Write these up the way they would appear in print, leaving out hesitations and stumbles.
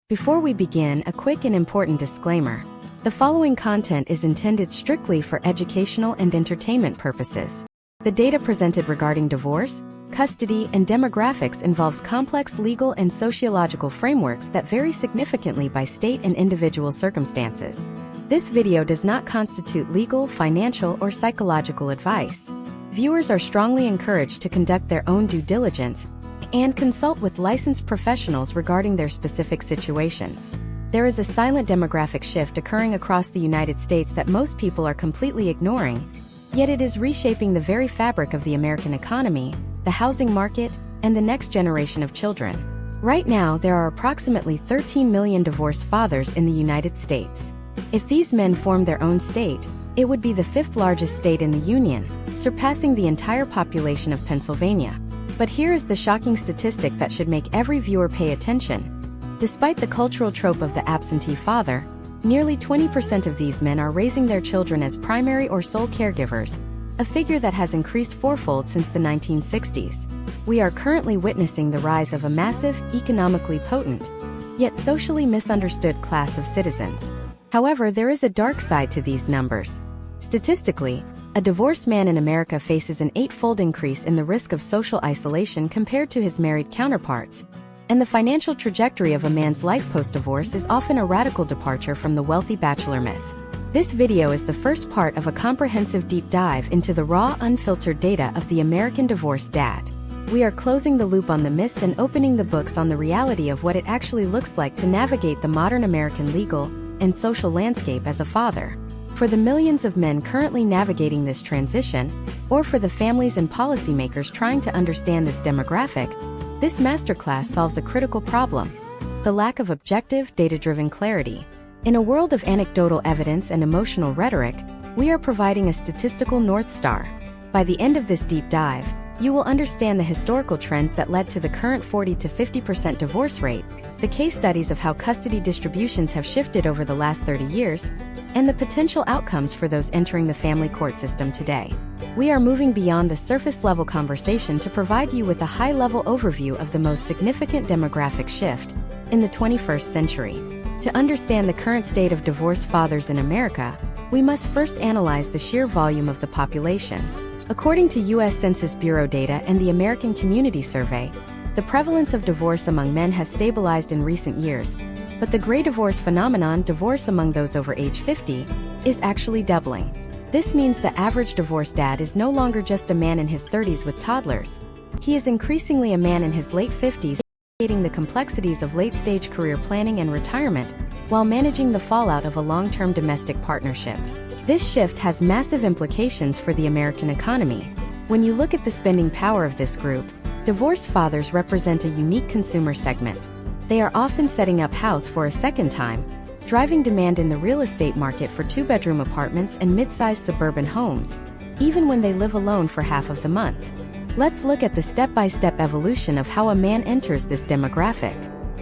Before we begin, a quick and important disclaimer. The following content is intended strictly for educational and entertainment purposes. The data presented regarding divorce, custody, and demographics involves complex legal and sociological frameworks that vary significantly by state and individual circumstances. This video does not constitute legal, financial, or psychological advice. Viewers are strongly encouraged to conduct their own due diligence and consult with licensed professionals regarding their specific situations. There is a silent demographic shift occurring across the United States that most people are completely ignoring, yet it is reshaping the very fabric of the American economy, the housing market, and the next generation of children. Right now, there are approximately 13 million divorced fathers in the United States. If these men formed their own state, it would be the fifth largest state in the Union, surpassing the entire population of Pennsylvania. But here is the shocking statistic that should make every viewer pay attention. Despite the cultural trope of the absentee father, nearly 20% of these men are raising their children as primary or sole caregivers, a figure that has increased fourfold since the 1960s. We are currently witnessing the rise of a massive, economically potent, yet socially misunderstood class of citizens. However, there is a dark side to these numbers. Statistically, a divorced man in America faces an 8-fold increase in the risk of social isolation compared to his married counterparts, and the financial trajectory of a man's life post-divorce is often a radical departure from the wealthy bachelor myth. This video is the first part of a comprehensive deep dive into the raw, unfiltered data of the American divorced dad. We are closing the loop on the myths and opening the books on the reality of what it actually looks like to navigate the modern American legal and social landscape as a father. For the millions of men currently navigating this transition, or for the families and policymakers trying to understand this demographic, this masterclass solves a critical problem: the lack of objective, data-driven clarity. In a world of anecdotal evidence and emotional rhetoric, we are providing a statistical North Star. By the end of this deep dive, you will understand the historical trends that led to the current 40 to 50% divorce rate, the case studies of how custody distributions have shifted over the last 30 years, and the potential outcomes for those entering the family court system today. We are moving beyond the surface-level conversation to provide you with a high-level overview of the most significant demographic shift in the 21st century. To understand the current state of divorced fathers in America, we must first analyze the sheer volume of the population. According to U.S. Census Bureau data and the American Community Survey, the prevalence of divorce among men has stabilized in recent years, but the gray divorce phenomenon, divorce among those over age 50, is actually doubling. This means the average divorced dad is no longer just a man in his 30s with toddlers. He is increasingly a man in his late 50s, navigating the complexities of late-stage career planning and retirement, while managing the fallout of a long-term domestic partnership. This shift has massive implications for the American economy. When you look at the spending power of this group, divorced fathers represent a unique consumer segment. They are often setting up house for a second time, driving demand in the real estate market for two-bedroom apartments and mid-sized suburban homes, even when they live alone for half of the month. Let's look at the step-by-step evolution of how a man enters this demographic.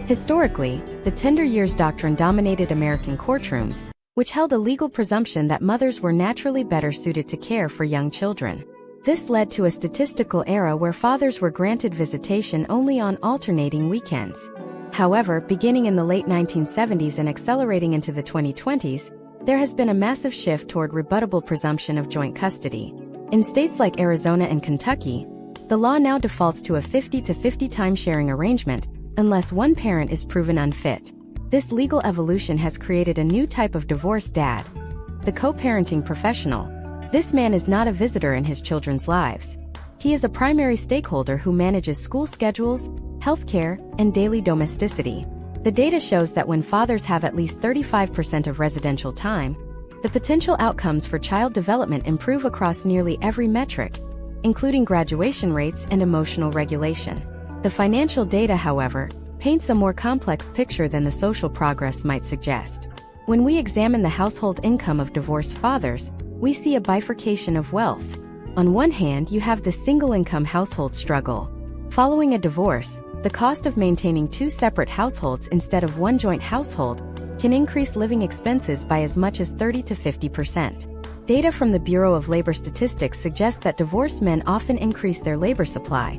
Historically, the tender years doctrine dominated American courtrooms, which held a legal presumption that mothers were naturally better suited to care for young children. This led to a statistical era where fathers were granted visitation only on alternating weekends. However, beginning in the late 1970s and accelerating into the 2020s, there has been a massive shift toward rebuttable presumption of joint custody. In states like Arizona and Kentucky, the law now defaults to a 50-50 time-sharing arrangement, unless one parent is proven unfit. This legal evolution has created a new type of divorced dad, the co-parenting professional. This man is not a visitor in his children's lives. He is a primary stakeholder who manages school schedules, healthcare, and daily domesticity. The data shows that when fathers have at least 35% of residential time, the potential outcomes for child development improve across nearly every metric, including graduation rates and emotional regulation. The financial data, however, paints a more complex picture than the social progress might suggest. When we examine the household income of divorced fathers, we see a bifurcation of wealth. On one hand, you have the single-income household struggle. Following a divorce, the cost of maintaining two separate households instead of one joint household can increase living expenses by as much as 30 to 50%. Data from the Bureau of Labor Statistics suggests that divorced men often increase their labor supply,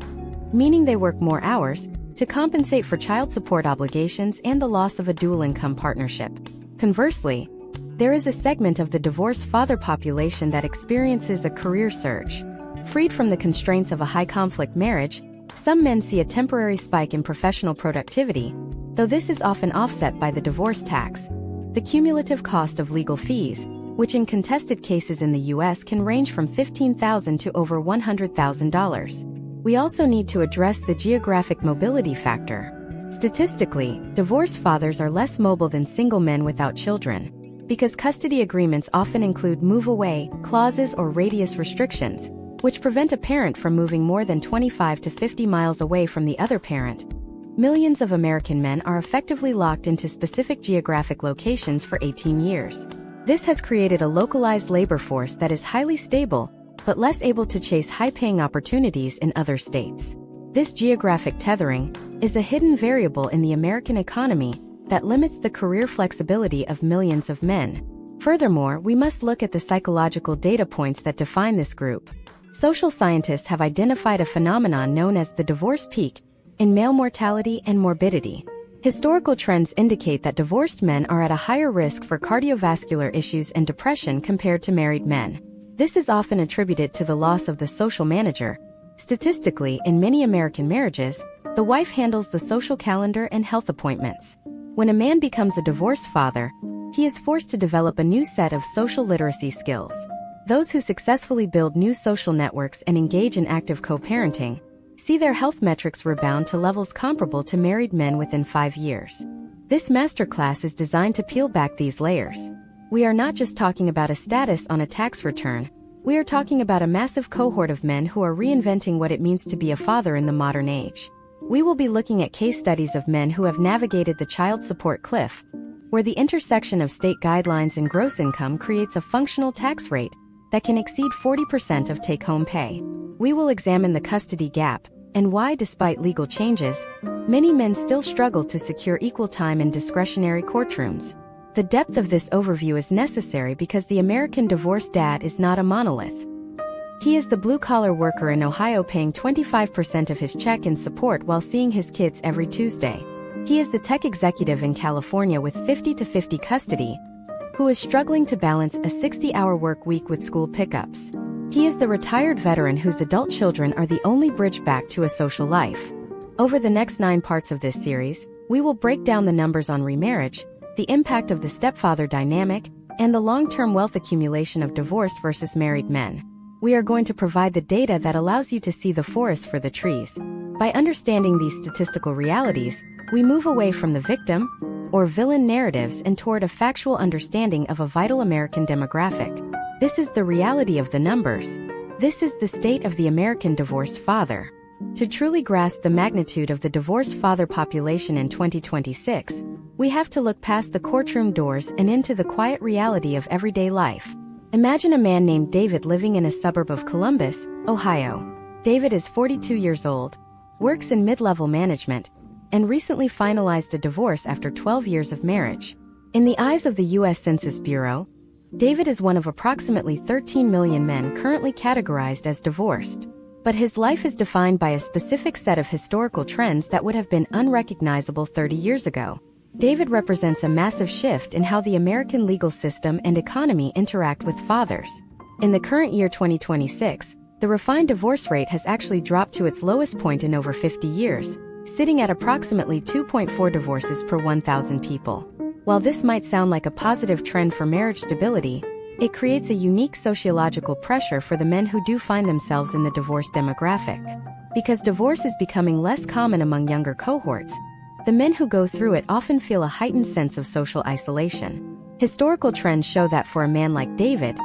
meaning they work more hours, to compensate for child support obligations and the loss of a dual-income partnership. Conversely, there is a segment of the divorced father population that experiences a career surge. Freed from the constraints of a high-conflict marriage, some men see a temporary spike in professional productivity, though this is often offset by the divorce tax. The cumulative cost of legal fees, which in contested cases in the U.S. can range from $15,000 to over $100,000. We also need to address the geographic mobility factor. Statistically, divorced fathers are less mobile than single men without children. Because custody agreements often include move-away clauses or radius restrictions, which prevent a parent from moving more than 25 to 50 miles away from the other parent, millions of American men are effectively locked into specific geographic locations for 18 years. This has created a localized labor force that is highly stable, but less able to chase high-paying opportunities in other states. This geographic tethering is a hidden variable in the American economy that limits the career flexibility of millions of men. Furthermore, we must look at the psychological data points that define this group. Social scientists have identified a phenomenon known as the divorce peak in male mortality and morbidity. Historical trends indicate that divorced men are at a higher risk for cardiovascular issues and depression compared to married men. This is often attributed to the loss of the social manager. Statistically, in many American marriages, the wife handles the social calendar and health appointments. When a man becomes a divorced father, he is forced to develop a new set of social literacy skills. Those who successfully build new social networks and engage in active co-parenting see their health metrics rebound to levels comparable to married men within 5 years. This masterclass is designed to peel back these layers. We are not just talking about a status on a tax return, we are talking about a massive cohort of men who are reinventing what it means to be a father in the modern age. We will be looking at case studies of men who have navigated the child support cliff, where the intersection of state guidelines and gross income creates a functional tax rate that can exceed 40% of take-home pay. We will examine the custody gap and why, despite legal changes, many men still struggle to secure equal time in discretionary courtrooms. The depth of this overview is necessary because the American divorced dad is not a monolith. He is the blue-collar worker in Ohio paying 25% of his check in support while seeing his kids every Tuesday. He is the tech executive in California with 50-50 custody, who is struggling to balance a 60-hour work week with school pickups. He is the retired veteran whose adult children are the only bridge back to a social life. Over the next 9 parts of this series, we will break down the numbers on remarriage, the impact of the stepfather dynamic, and the long-term wealth accumulation of divorced versus married men. We are going to provide the data that allows you to see the forest for the trees. By understanding these statistical realities, we move away from the victim or villain narratives and toward a factual understanding of a vital American demographic. This is the reality of the numbers. This is the state of the American divorced father. To truly grasp the magnitude of the divorced father population in 2026, we have to look past the courtroom doors and into the quiet reality of everyday life. Imagine a man named David living in a suburb of Columbus, Ohio. David is 42 years old, works in mid-level management, and recently finalized a divorce after 12 years of marriage. In the eyes of the U.S. Census Bureau, David is one of approximately 13 million men currently categorized as divorced. But his life is defined by a specific set of historical trends that would have been unrecognizable 30 years ago. David represents a massive shift in how the American legal system and economy interact with fathers. In the current year 2026, the refined divorce rate has actually dropped to its lowest point in over 50 years, sitting at approximately 2.4 divorces per 1,000 people. While this might sound like a positive trend for marriage stability, it creates a unique sociological pressure for the men who do find themselves in the divorce demographic. Because divorce is becoming less common among younger cohorts, the men who go through it often feel a heightened sense of social isolation. Historical trends show that for a man like David,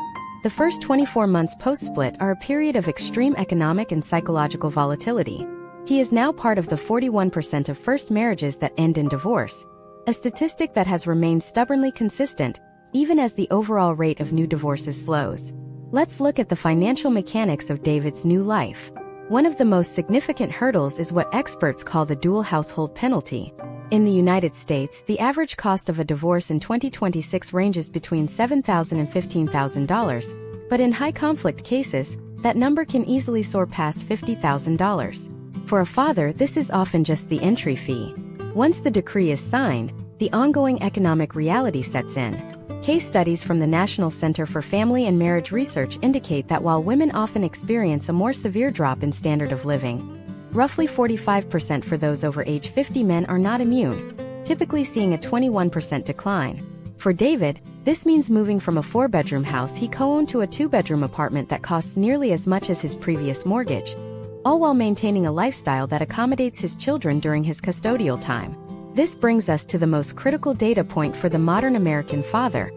the first 24 months post-split are a period of extreme economic and psychological volatility. He is now part of the 41% of first marriages that end in divorce, a statistic that has remained stubbornly consistent even as the overall rate of new divorces slows. Let's look at the financial mechanics of David's new life. One of the most significant hurdles is what experts call the dual household penalty. In the United States, the average cost of a divorce in 2026 ranges between $7,000 and $15,000, but in high-conflict cases, that number can easily soar past $50,000. For a father, this is often just the entry fee. Once the decree is signed, the ongoing economic reality sets in. Case studies from the National Center for Family and Marriage Research indicate that while women often experience a more severe drop in standard of living, roughly 45% for those over age 50, men are not immune, typically seeing a 21% decline. For David, this means moving from a 4-bedroom house he co-owned to a 2-bedroom apartment that costs nearly as much as his previous mortgage, all while maintaining a lifestyle that accommodates his children during his custodial time. This brings us to the most critical data point for the modern American father: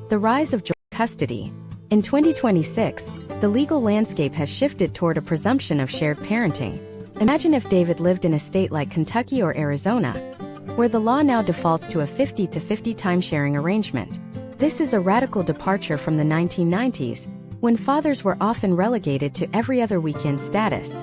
the rise of joint custody. In 2026, the legal landscape has shifted toward a presumption of shared parenting. Imagine if David lived in a state like Kentucky or Arizona, where the law now defaults to a 50-50 time-sharing arrangement. This is a radical departure from the 1990s, when fathers were often relegated to every other weekend status.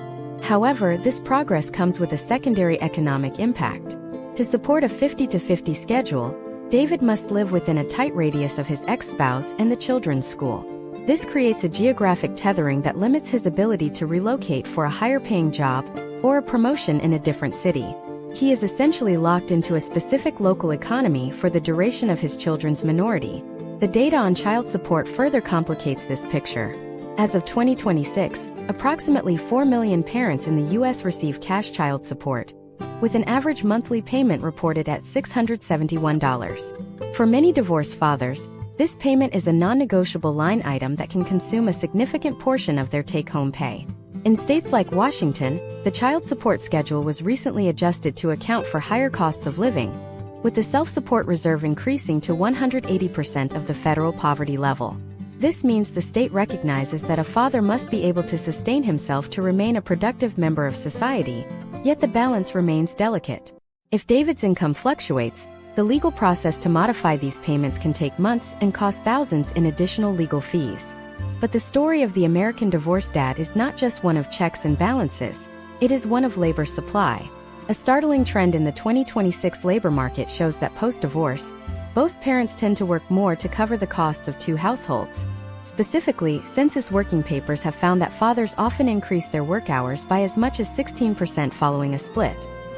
However, this progress comes with a secondary economic impact. To support a 50-50 schedule, David must live within a tight radius of his ex-spouse and the children's school. This creates a geographic tethering that limits his ability to relocate for a higher-paying job or a promotion in a different city. He is essentially locked into a specific local economy for the duration of his children's minority. The data on child support further complicates this picture. As of 2026, approximately 4 million parents in the U.S. receive cash child support, with an average monthly payment reported at $671. For many divorced fathers, this payment is a non-negotiable line item that can consume a significant portion of their take-home pay. In states like Washington, the child support schedule was recently adjusted to account for higher costs of living, with the self-support reserve increasing to 180% of the federal poverty level. This means the state recognizes that a father must be able to sustain himself to remain a productive member of society, yet the balance remains delicate. If David's income fluctuates, the legal process to modify these payments can take months and cost thousands in additional legal fees. But the story of the American divorced dad is not just one of checks and balances, it is one of labor supply. A startling trend in the 2026 labor market shows that post-divorce, both parents tend to work more to cover the costs of two households. Specifically, census working papers have found that fathers often increase their work hours by as much as 16% following a split.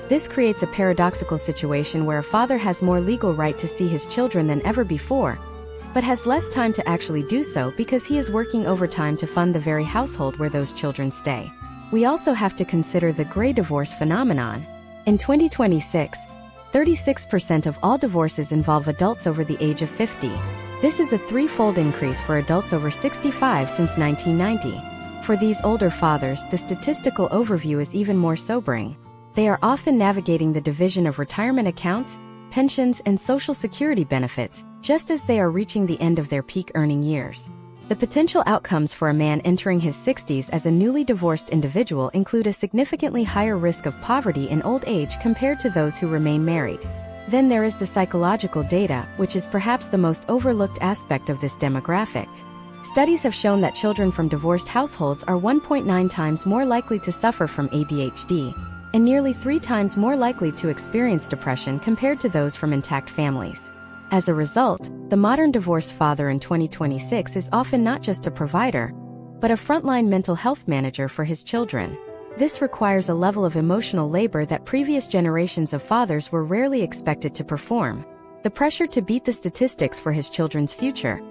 This creates a paradoxical situation where a father has more legal right to see his children than ever before, but has less time to actually do so because he is working overtime to fund the very household where those children stay. We also have to consider the gray divorce phenomenon. In 2026, 36% of all divorces involve adults over the age of 50. This is a threefold increase for adults over 65 since 1990. For these older fathers, the statistical overview is even more sobering. They are often navigating the division of retirement accounts, pensions, and Social Security benefits, just as they are reaching the end of their peak earning years. The potential outcomes for a man entering his 60s as a newly divorced individual include a significantly higher risk of poverty in old age compared to those who remain married. Then there is the psychological data, which is perhaps the most overlooked aspect of this demographic. Studies have shown that children from divorced households are 1.9 times more likely to suffer from ADHD, and nearly 3 times more likely to experience depression compared to those from intact families. As a result, the modern divorced father in 2026 is often not just a provider, but a frontline mental health manager for his children. This requires a level of emotional labor that previous generations of fathers were rarely expected to perform. The pressure to beat the statistics for his children's future,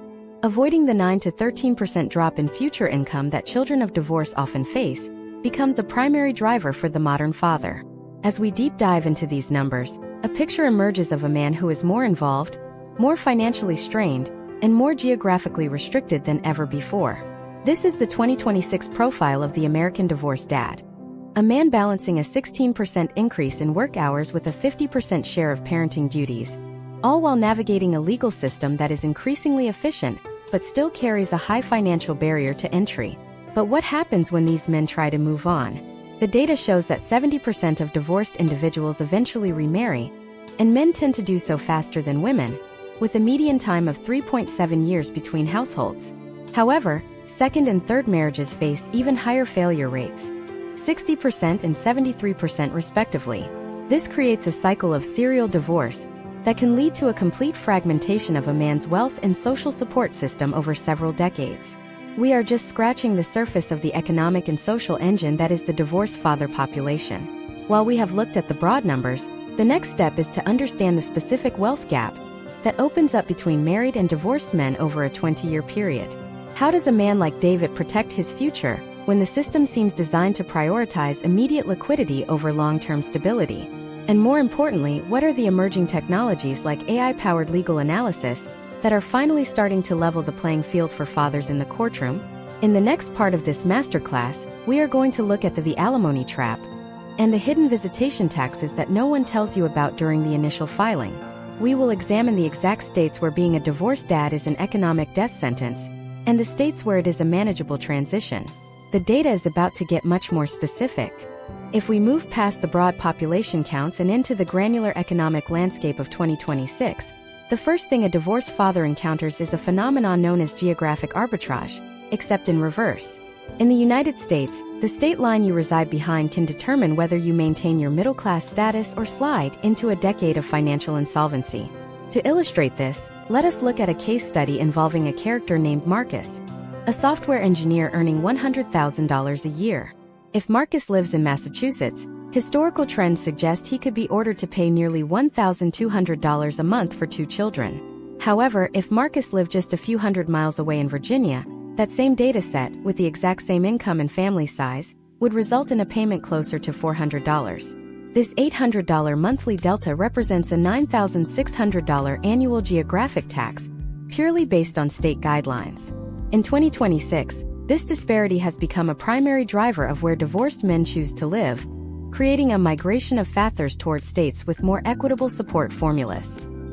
avoiding the 9 to 13% drop in future income that children of divorce often face, becomes a primary driver for the modern father. As we deep dive into these numbers, a picture emerges of a man who is more involved, more financially strained, and more geographically restricted than ever before. This is the 2026 profile of the American divorced dad. A man balancing a 16% increase in work hours with a 50% share of parenting duties, all while navigating a legal system that is increasingly efficient, but still carries a high financial barrier to entry. But what happens when these men try to move on? The data shows that 70% of divorced individuals eventually remarry, and men tend to do so faster than women, with a median time of 3.7 years between households. However, second and third marriages face even higher failure rates, 60% and 73% respectively. This creates a cycle of serial divorce that can lead to a complete fragmentation of a man's wealth and social support system over several decades. We are just scratching the surface of the economic and social engine that is the divorced father population. While we have looked at the broad numbers, the next step is to understand the specific wealth gap that opens up between married and divorced men over a 20-year period. How does a man like David protect his future when the system seems designed to prioritize immediate liquidity over long-term stability? And more importantly, what are the emerging technologies like AI-powered legal analysis that are finally starting to level the playing field for fathers in the courtroom? In the next part of this masterclass, we are going to look at the alimony trap and the hidden visitation taxes that no one tells you about during the initial filing. We will examine the exact states where being a divorced dad is an economic death sentence, and the states where it is a manageable transition. The data is about to get much more specific. If we move past the broad population counts and into the granular economic landscape of 2026, the first thing a divorced father encounters is a phenomenon known as geographic arbitrage, except in reverse. In the United States, the state line you reside behind can determine whether you maintain your middle-class status or slide into a decade of financial insolvency. To illustrate this, let us look at a case study involving a character named Marcus, a software engineer earning $100,000 a year. If Marcus lives in Massachusetts, historical trends suggest he could be ordered to pay nearly $1,200 a month for 2 children. However, if Marcus lived just a few hundred miles away in Virginia, that same data set, with the exact same income and family size, would result in a payment closer to $400. This $800 monthly delta represents a $9,600 annual geographic tax, purely based on state guidelines. In 2026, this disparity has become a primary driver of where divorced men choose to live, creating a migration of fathers toward states with more equitable support formulas.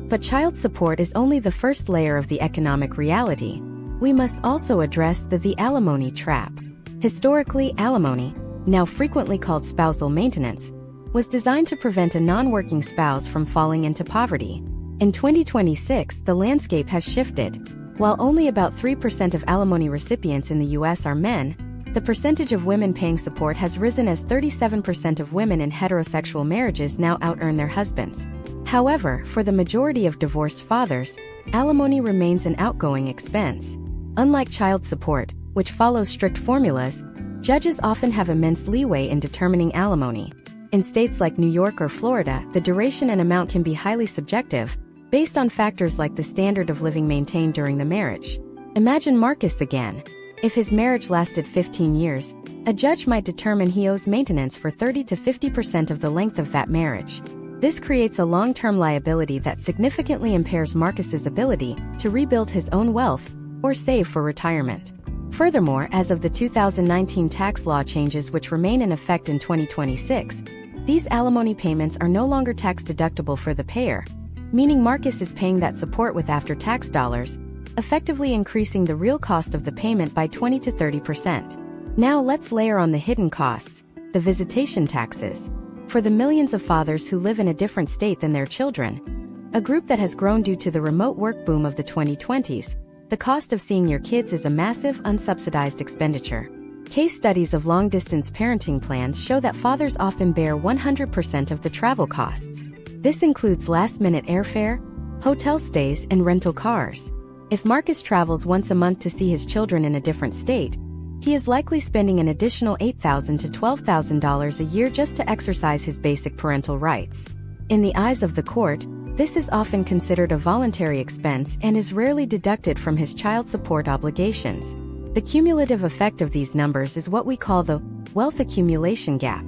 But child support is only the first layer of the economic reality. We must also address the alimony trap. Historically, alimony, now frequently called spousal maintenance, was designed to prevent a non-working spouse from falling into poverty. In 2026, the landscape has shifted. While only about 3% of alimony recipients in the U.S. are men, the percentage of women paying support has risen as 37% of women in heterosexual marriages now out-earn their husbands. However, for the majority of divorced fathers, alimony remains an outgoing expense. Unlike child support, which follows strict formulas, judges often have immense leeway in determining alimony. In states like New York or Florida, the duration and amount can be highly subjective, based on factors like the standard of living maintained during the marriage. Imagine Marcus again. If his marriage lasted 15 years, a judge might determine he owes maintenance for 30 to 50% of the length of that marriage. This creates a long-term liability that significantly impairs Marcus's ability to rebuild his own wealth or save for retirement. Furthermore, as of the 2019 tax law changes which remain in effect in 2026, these alimony payments are no longer tax-deductible for the payer, meaning Marcus is paying that support with after-tax dollars, effectively increasing the real cost of the payment by 20 to 30%. Now let's layer on the hidden costs, the visitation taxes. For the millions of fathers who live in a different state than their children, a group that has grown due to the remote work boom of the 2020s, the cost of seeing your kids is a massive, unsubsidized expenditure. Case studies of long-distance parenting plans show that fathers often bear 100% of the travel costs. This includes last-minute airfare, hotel stays, and rental cars. If Marcus travels once a month to see his children in a different state, he is likely spending an additional $8,000 to $12,000 a year just to exercise his basic parental rights. In the eyes of the court, this is often considered a voluntary expense and is rarely deducted from his child support obligations. The cumulative effect of these numbers is what we call the wealth accumulation gap.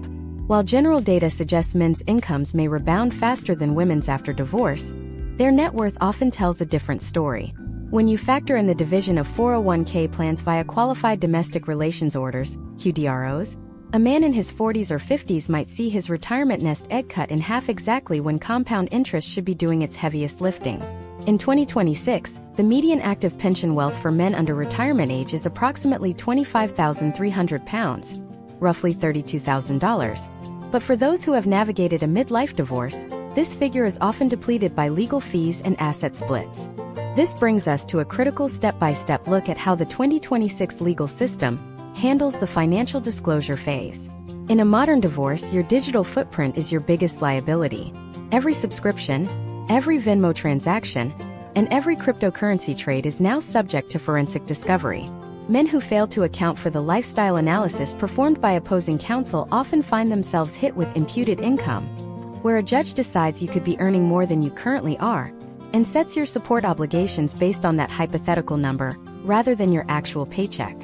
While general data suggests men's incomes may rebound faster than women's after divorce, their net worth often tells a different story. When you factor in the division of 401k plans via qualified domestic relations orders, QDROs, a man in his 40s or 50s might see his retirement nest egg cut in half exactly when compound interest should be doing its heaviest lifting. In 2026, the median active pension wealth for men under retirement age is approximately £25,300, roughly $32,000. But for those who have navigated a midlife divorce, this figure is often depleted by legal fees and asset splits. This brings us to a critical step-by-step look at how the 2026 legal system handles the financial disclosure phase. In a modern divorce, your digital footprint is your biggest liability. Every subscription, every Venmo transaction, and every cryptocurrency trade is now subject to forensic discovery. Men who fail to account for the lifestyle analysis performed by opposing counsel often find themselves hit with imputed income, where a judge decides you could be earning more than you currently are, and sets your support obligations based on that hypothetical number, rather than your actual paycheck.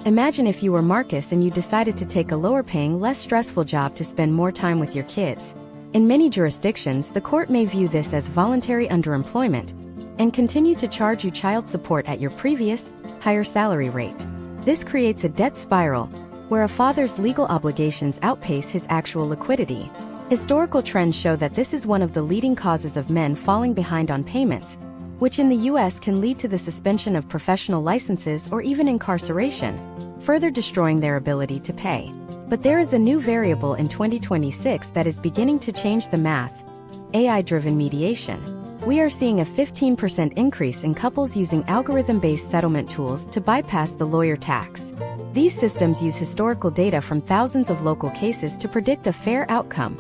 Imagine if you were Marcus and you decided to take a lower-paying, less stressful job to spend more time with your kids. In many jurisdictions, the court may view this as voluntary underemployment and continue to charge you child support at your previous, higher salary rate. This creates a debt spiral, where a father's legal obligations outpace his actual liquidity. Historical trends show that this is one of the leading causes of men falling behind on payments, which in the U.S. can lead to the suspension of professional licenses or even incarceration, further destroying their ability to pay. But there is a new variable in 2026 that is beginning to change the math: AI-driven mediation. We are seeing a 15% increase in couples using algorithm-based settlement tools to bypass the lawyer tax. These systems use historical data from thousands of local cases to predict a fair outcome,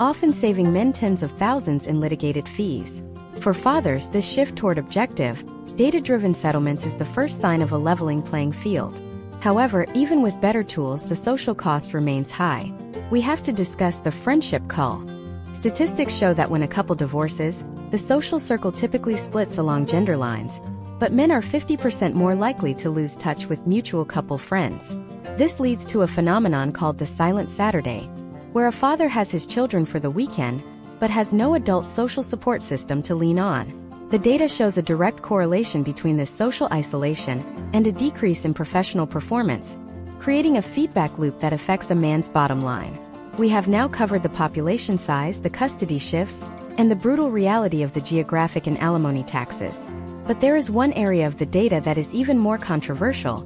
often saving men tens of thousands in litigated fees. For fathers, this shift toward objective, data-driven settlements is the first sign of a leveling playing field. However, even with better tools, the social cost remains high. We have to discuss the friendship cull. Statistics show that when a couple divorces, the social circle typically splits along gender lines, but men are 50% more likely to lose touch with mutual couple friends. This leads to a phenomenon called the silent Saturday, where a father has his children for the weekend, but has no adult social support system to lean on. The data shows a direct correlation between this social isolation and a decrease in professional performance, creating a feedback loop that affects a man's bottom line. We have now covered the population size, the custody shifts, and the brutal reality of the geographic and alimony taxes. But there is one area of the data that is even more controversial,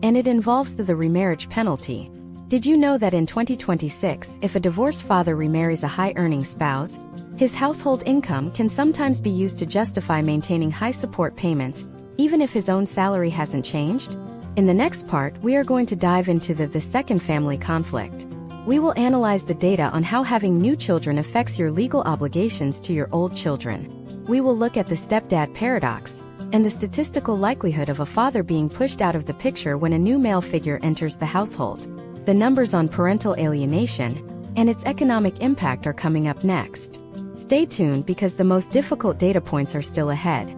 and it involves the remarriage penalty. Did you know that in 2026, if a divorced father remarries a high-earning spouse, his household income can sometimes be used to justify maintaining high support payments, even if his own salary hasn't changed? In the next part, we are going to dive into the second family conflict. We will analyze the data on how having new children affects your legal obligations to your old children. We will look at the stepdad paradox and the statistical likelihood of a father being pushed out of the picture when a new male figure enters the household. The numbers on parental alienation and its economic impact are coming up next. Stay tuned because the most difficult data points are still ahead.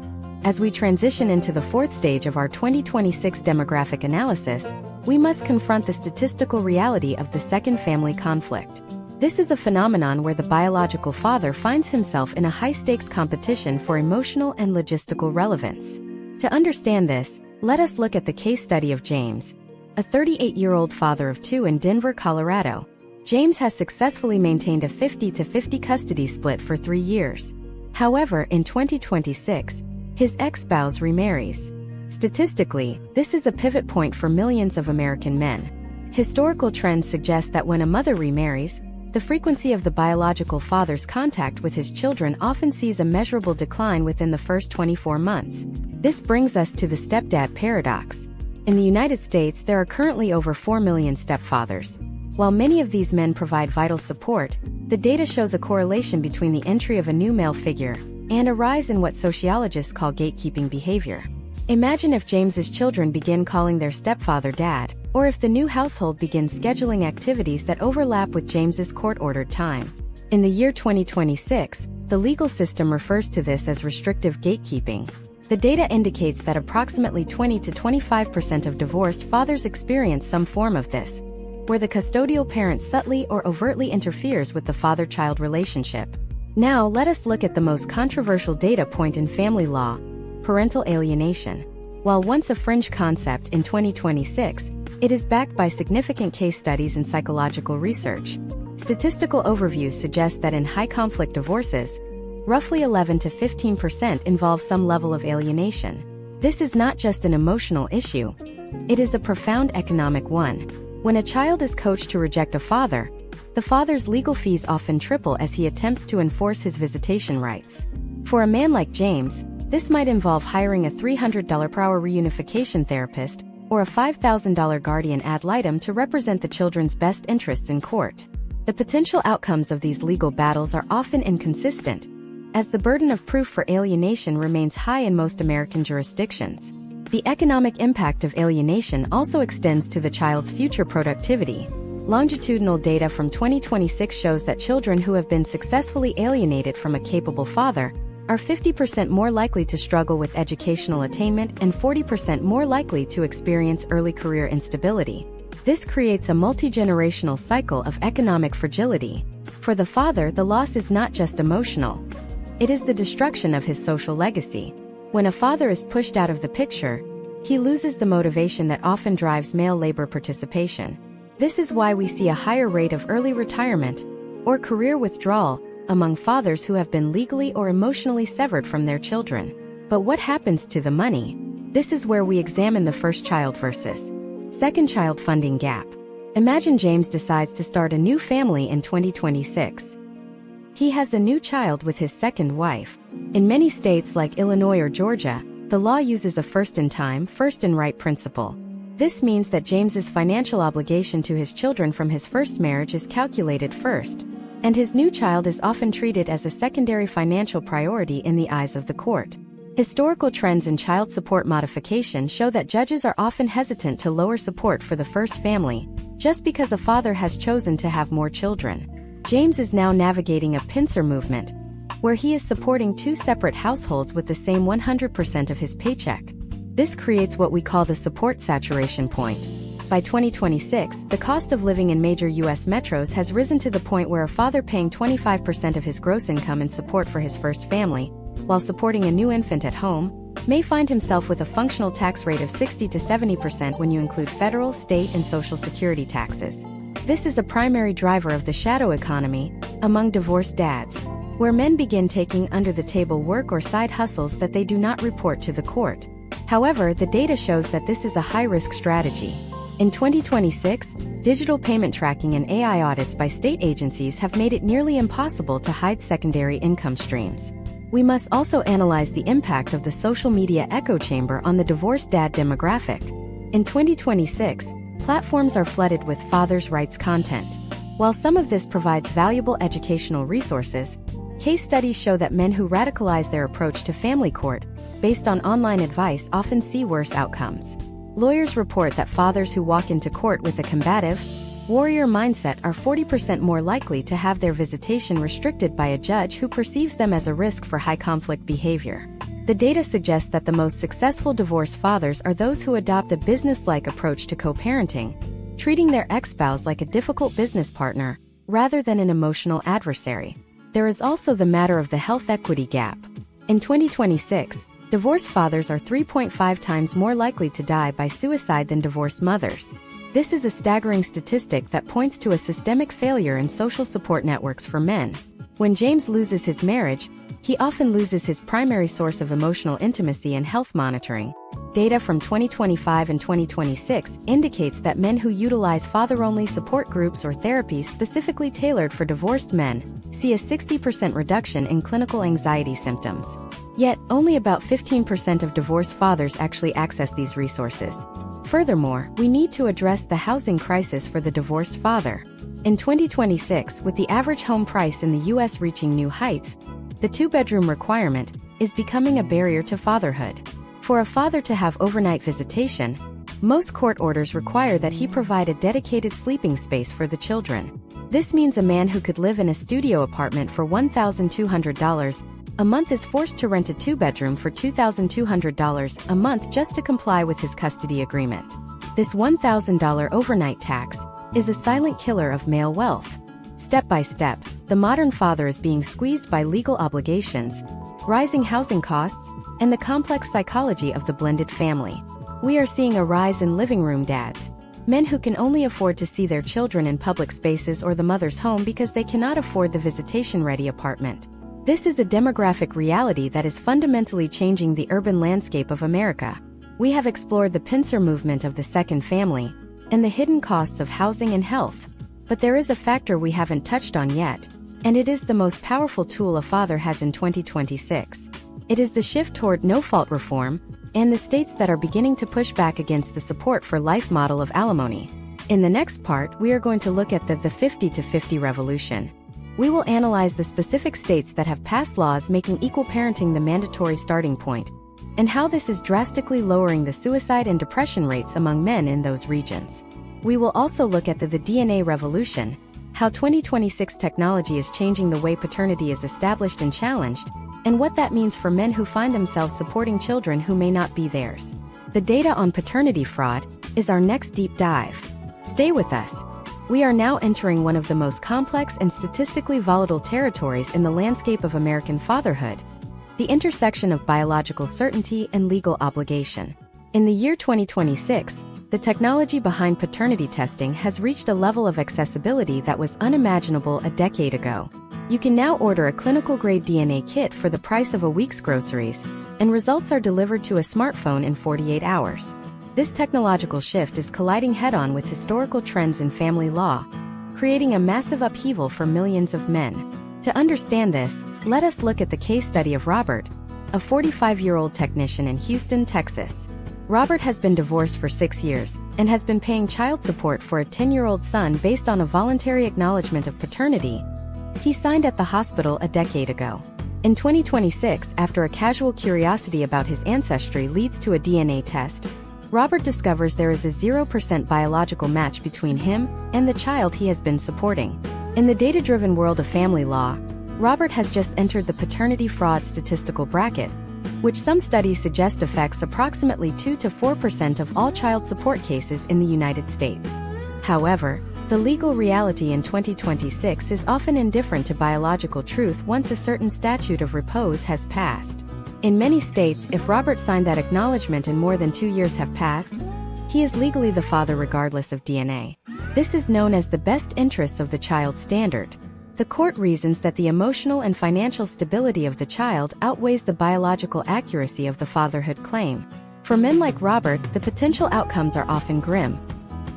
As we transition into the fourth stage of our 2026 demographic analysis, we must confront the statistical reality of the second family conflict. This is a phenomenon where the biological father finds himself in a high-stakes competition for emotional and logistical relevance. To understand this, let us look at the case study of James, a 38-year-old father of two in Denver, Colorado. James has successfully maintained a 50-50 custody split for 3 years. However, in 2026, his ex-spouse remarries. Statistically, this is a pivot point for millions of American men. Historical trends suggest that when a mother remarries, the frequency of the biological father's contact with his children often sees a measurable decline within the first 24 months. This brings us to the stepdad paradox. In the United States, there are currently over 4 million stepfathers. While many of these men provide vital support, the data shows a correlation between the entry of a new male figure and a rise in what sociologists call gatekeeping behavior. Imagine if James's children begin calling their stepfather dad, or if the new household begins scheduling activities that overlap with James's court-ordered time. In the year 2026, the legal system refers to this as restrictive gatekeeping. The data indicates that approximately 20 to 25% of divorced fathers experience some form of this, where the custodial parent subtly or overtly interferes with the father-child relationship. Now, let us look at the most controversial data point in family law: parental alienation. While once a fringe concept in 2026, it is backed by significant case studies and psychological research. Statistical overviews suggest that in high-conflict divorces, roughly 11 to 15% involve some level of alienation. This is not just an emotional issue, it is a profound economic one. When a child is coached to reject a father, the father's legal fees often triple as he attempts to enforce his visitation rights. For a man like James, this might involve hiring a $300 per hour reunification therapist or a $5,000 guardian ad litem to represent the children's best interests in court. The potential outcomes of these legal battles are often inconsistent, as the burden of proof for alienation remains high in most American jurisdictions. The economic impact of alienation also extends to the child's future productivity. Longitudinal data from 2026 shows that children who have been successfully alienated from a capable father are 50% more likely to struggle with educational attainment and 40% more likely to experience early career instability. This creates a multi-generational cycle of economic fragility. For the father, the loss is not just emotional. It is the destruction of his social legacy. When a father is pushed out of the picture, he loses the motivation that often drives male labor participation. This is why we see a higher rate of early retirement or career withdrawal among fathers who have been legally or emotionally severed from their children. But what happens to the money? This is where we examine the first child versus second child funding gap. Imagine James decides to start a new family in 2026. He has a new child with his second wife. In many states like Illinois or Georgia, the law uses a first-in-time, first-in-right principle. This means that James's financial obligation to his children from his first marriage is calculated first, and his new child is often treated as a secondary financial priority in the eyes of the court. Historical trends in child support modification show that judges are often hesitant to lower support for the first family, just because a father has chosen to have more children. James is now navigating a pincer movement, where he is supporting two separate households with the same 100% of his paycheck. This creates what we call the support saturation point. By 2026, the cost of living in major U.S. metros has risen to the point where a father paying 25% of his gross income in support for his first family, while supporting a new infant at home, may find himself with a functional tax rate of 60 to 70% when you include federal, state, and Social Security taxes. This is a primary driver of the shadow economy among divorced dads, where men begin taking under-the-table work or side hustles that they do not report to the court. However, the data shows that this is a high-risk strategy. In 2026, digital payment tracking and AI audits by state agencies have made it nearly impossible to hide secondary income streams. We must also analyze the impact of the social media echo chamber on the divorced dad demographic. In 2026, platforms are flooded with fathers' rights content. While some of this provides valuable educational resources, case studies show that men who radicalize their approach to family court based on online advice often see worse outcomes. Lawyers report that fathers who walk into court with a combative, warrior mindset are 40% more likely to have their visitation restricted by a judge who perceives them as a risk for high-conflict behavior. The data suggests that the most successful divorced fathers are those who adopt a business-like approach to co-parenting, treating their ex-spouse like a difficult business partner rather than an emotional adversary. There is also the matter of the health equity gap. In 2026, divorced fathers are 3.5 times more likely to die by suicide than divorced mothers. This is a staggering statistic that points to a systemic failure in social support networks for men. When James loses his marriage, he often loses his primary source of emotional intimacy and health monitoring. Data from 2025 and 2026 indicates that men who utilize father-only support groups or therapies specifically tailored for divorced men see a 60% reduction in clinical anxiety symptoms. Yet, only about 15% of divorced fathers actually access these resources. Furthermore, we need to address the housing crisis for the divorced father. In 2026, with the average home price in the U.S. reaching new heights, the two-bedroom requirement is becoming a barrier to fatherhood. For a father to have overnight visitation, most court orders require that he provide a dedicated sleeping space for the children. This means a man who could live in a studio apartment for $1,200 a month is forced to rent a two-bedroom for $2,200 a month just to comply with his custody agreement. This $1,000 overnight tax is a silent killer of male wealth. Step by step, the modern father is being squeezed by legal obligations, rising housing costs, and the complex psychology of the blended family. We are seeing a rise in living room dads, men who can only afford to see their children in public spaces or the mother's home because they cannot afford the visitation-ready apartment. This is a demographic reality that is fundamentally changing the urban landscape of America. We have explored the pincer movement of the second family and the hidden costs of housing and health. But there is a factor we haven't touched on yet, and it is the most powerful tool a father has in 2026. It is the shift toward no-fault reform and the states that are beginning to push back against the support for life model of alimony. In the next part, we are going to look at the 50-50 revolution. We will analyze the specific states that have passed laws making equal parenting the mandatory starting point, and how this is drastically lowering the suicide and depression rates among men in those regions. We will also look at the DNA revolution, how 2026 technology is changing the way paternity is established and challenged, and what that means for men who find themselves supporting children who may not be theirs. The data on paternity fraud is our next deep dive. Stay with us. We are now entering one of the most complex and statistically volatile territories in the landscape of American fatherhood, the intersection of biological certainty and legal obligation. In the year 2026, the technology behind paternity testing has reached a level of accessibility that was unimaginable a decade ago. You can now order a clinical-grade DNA kit for the price of a week's groceries, and results are delivered to a smartphone in 48 hours. This technological shift is colliding head-on with historical trends in family law, creating a massive upheaval for millions of men. To understand this, let us look at the case study of Robert, a 45-year-old technician in Houston, Texas. Robert has been divorced for 6 years and has been paying child support for a 10-year-old son based on a voluntary acknowledgement of paternity he signed at the hospital a decade ago. In 2026, after a casual curiosity about his ancestry leads to a DNA test, Robert discovers there is a 0% biological match between him and the child he has been supporting. In the data-driven world of family law, Robert has just entered the paternity fraud statistical bracket, which some studies suggest affects approximately 2 to 4% of all child support cases in the United States. However, the legal reality in 2026 is often indifferent to biological truth once a certain statute of repose has passed. In many states, if Robert signed that acknowledgement and more than 2 years have passed, he is legally the father regardless of DNA. This is known as the best interests of the child standard. The court reasons that the emotional and financial stability of the child outweighs the biological accuracy of the fatherhood claim. For men like Robert, the potential outcomes are often grim.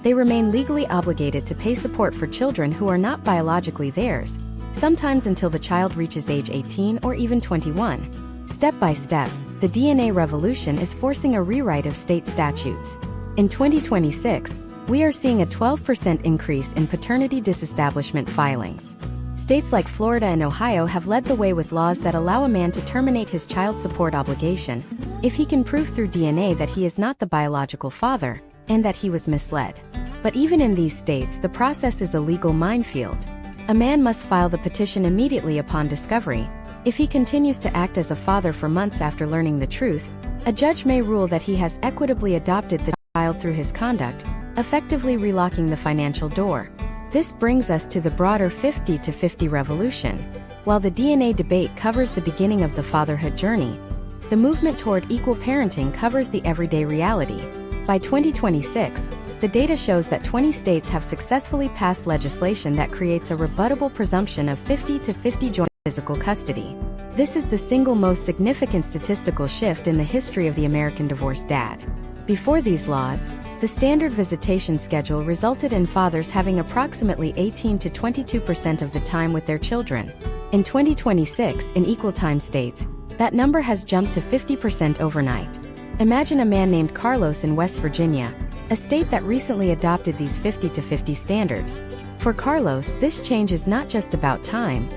They remain legally obligated to pay support for children who are not biologically theirs, sometimes until the child reaches age 18 or even 21. Step by step, the DNA revolution is forcing a rewrite of state statutes. In 2026, we are seeing a 12% increase in paternity disestablishment filings. States like Florida and Ohio have led the way with laws that allow a man to terminate his child support obligation if he can prove through DNA that he is not the biological father and that he was misled. But even in these states, the process is a legal minefield. A man must file the petition immediately upon discovery. If he continues to act as a father for months after learning the truth, a judge may rule that he has equitably adopted the child through his conduct, effectively relocking the financial door. This brings us to the broader 50-50 revolution. While the DNA debate covers the beginning of the fatherhood journey, the movement toward equal parenting covers the everyday reality. By 2026, the data shows that 20 states have successfully passed legislation that creates a rebuttable presumption of 50-50 joint physical custody. This is the single most significant statistical shift in the history of the American divorced dad. Before these laws, the standard visitation schedule resulted in fathers having approximately 18 to 22% of the time with their children. In 2026, in equal time states, that number has jumped to 50% overnight. Imagine a man named Carlos in West Virginia, a state that recently adopted these 50-50 standards. For Carlos, this change is not just about time,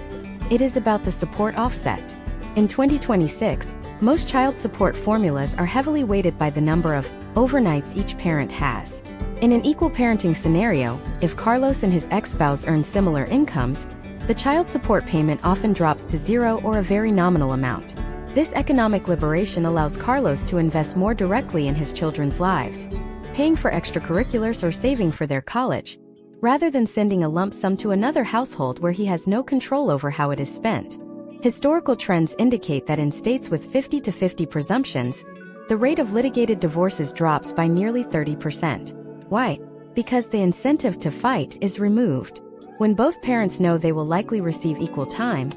it is about the support offset. In 2026, most child support formulas are heavily weighted by the number of overnights each parent has. In an equal parenting scenario, if Carlos and his ex-spouse earn similar incomes, the child support payment often drops to zero or a very nominal amount. This economic liberation allows Carlos to invest more directly in his children's lives, paying for extracurriculars or saving for their college, rather than sending a lump sum to another household where he has no control over how it is spent. Historical trends indicate that in states with 50-50 presumptions, the rate of litigated divorces drops by nearly 30%. Why? Because the incentive to fight is removed. When both parents know they will likely receive equal time,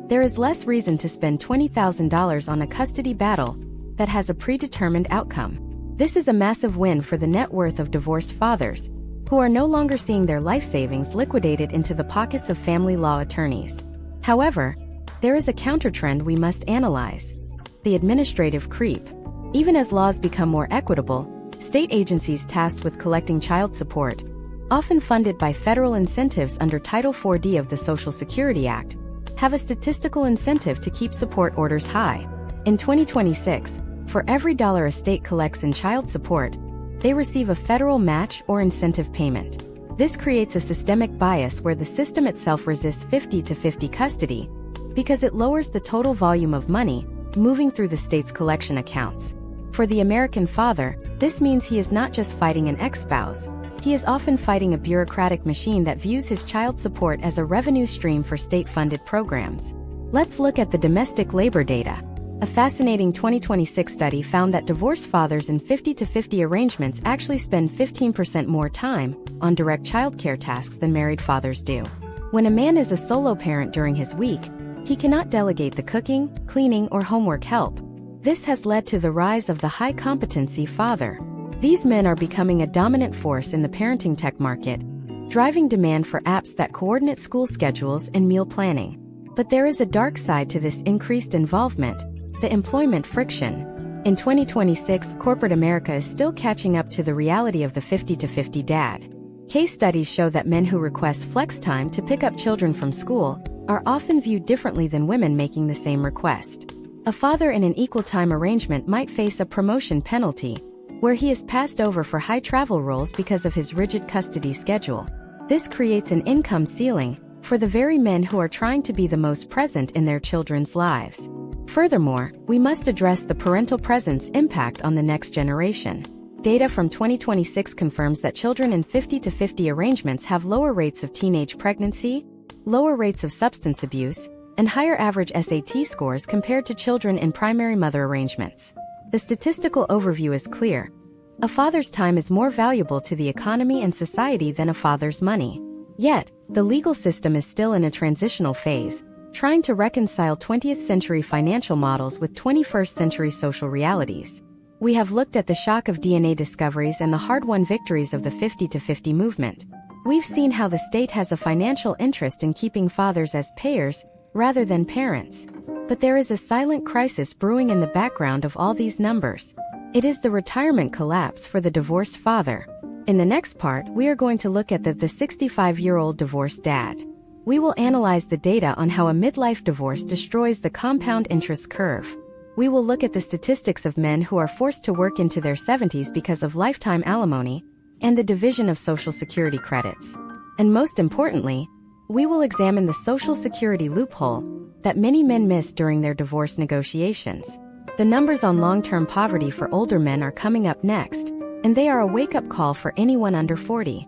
there is less reason to spend $20,000 on a custody battle that has a predetermined outcome. This is a massive win for the net worth of divorced fathers, who are no longer seeing their life savings liquidated into the pockets of family law attorneys. However, there is a countertrend we must analyze: the administrative creep. Even as laws become more equitable, state agencies tasked with collecting child support, often funded by federal incentives under Title 4D of the Social Security Act, have a statistical incentive to keep support orders high. In 2026, For every dollar a state collects in child support, they receive a federal match or incentive payment. This creates a systemic bias where the system itself resists 50-50 custody because it lowers the total volume of money moving through the state's collection accounts. For the American father, this means he is not just fighting an ex-spouse, he is often fighting a bureaucratic machine that views his child support as a revenue stream for state-funded programs. Let's look at the domestic labor data. A fascinating 2026 study found that divorced fathers in 50-50 arrangements actually spend 15% more time on direct childcare tasks than married fathers do. When a man is a solo parent during his week, he cannot delegate the cooking, cleaning, or homework help. This has led to the rise of the high-competency father. These men are becoming a dominant force in the parenting tech market, driving demand for apps that coordinate school schedules and meal planning. But there is a dark side to this increased involvement: the employment friction. In 2026, corporate America is still catching up to the reality of the 50-50 dad. Case studies show that men who request flex time to pick up children from school are often viewed differently than women making the same request. A father in an equal time arrangement might face a promotion penalty, where he is passed over for high travel roles because of his rigid custody schedule. This creates an income ceiling for the very men who are trying to be the most present in their children's lives. Furthermore, we must address the parental presence impact on the next generation. Data from 2026 confirms that children in 50-50 arrangements have lower rates of teenage pregnancy, lower rates of substance abuse, and higher average SAT scores compared to children in primary mother arrangements. The statistical overview is clear. A father's time is more valuable to the economy and society than a father's money. Yet, the legal system is still in a transitional phase, trying to reconcile 20th century financial models with 21st century social realities. We have looked at the shock of DNA discoveries and the hard-won victories of the 50-50 movement. We've seen how the state has a financial interest in keeping fathers as payers rather than parents. But there is a silent crisis brewing in the background of all these numbers. It is the retirement collapse for the divorced father. In the next part, we are going to look at the 65-year-old divorced dad. We will analyze the data on how a midlife divorce destroys the compound interest curve. We will look at the statistics of men who are forced to work into their 70s because of lifetime alimony and the division of Social Security credits. And most importantly, we will examine the Social Security loophole that many men miss during their divorce negotiations. The numbers on long-term poverty for older men are coming up next, and they are a wake-up call for anyone under 40.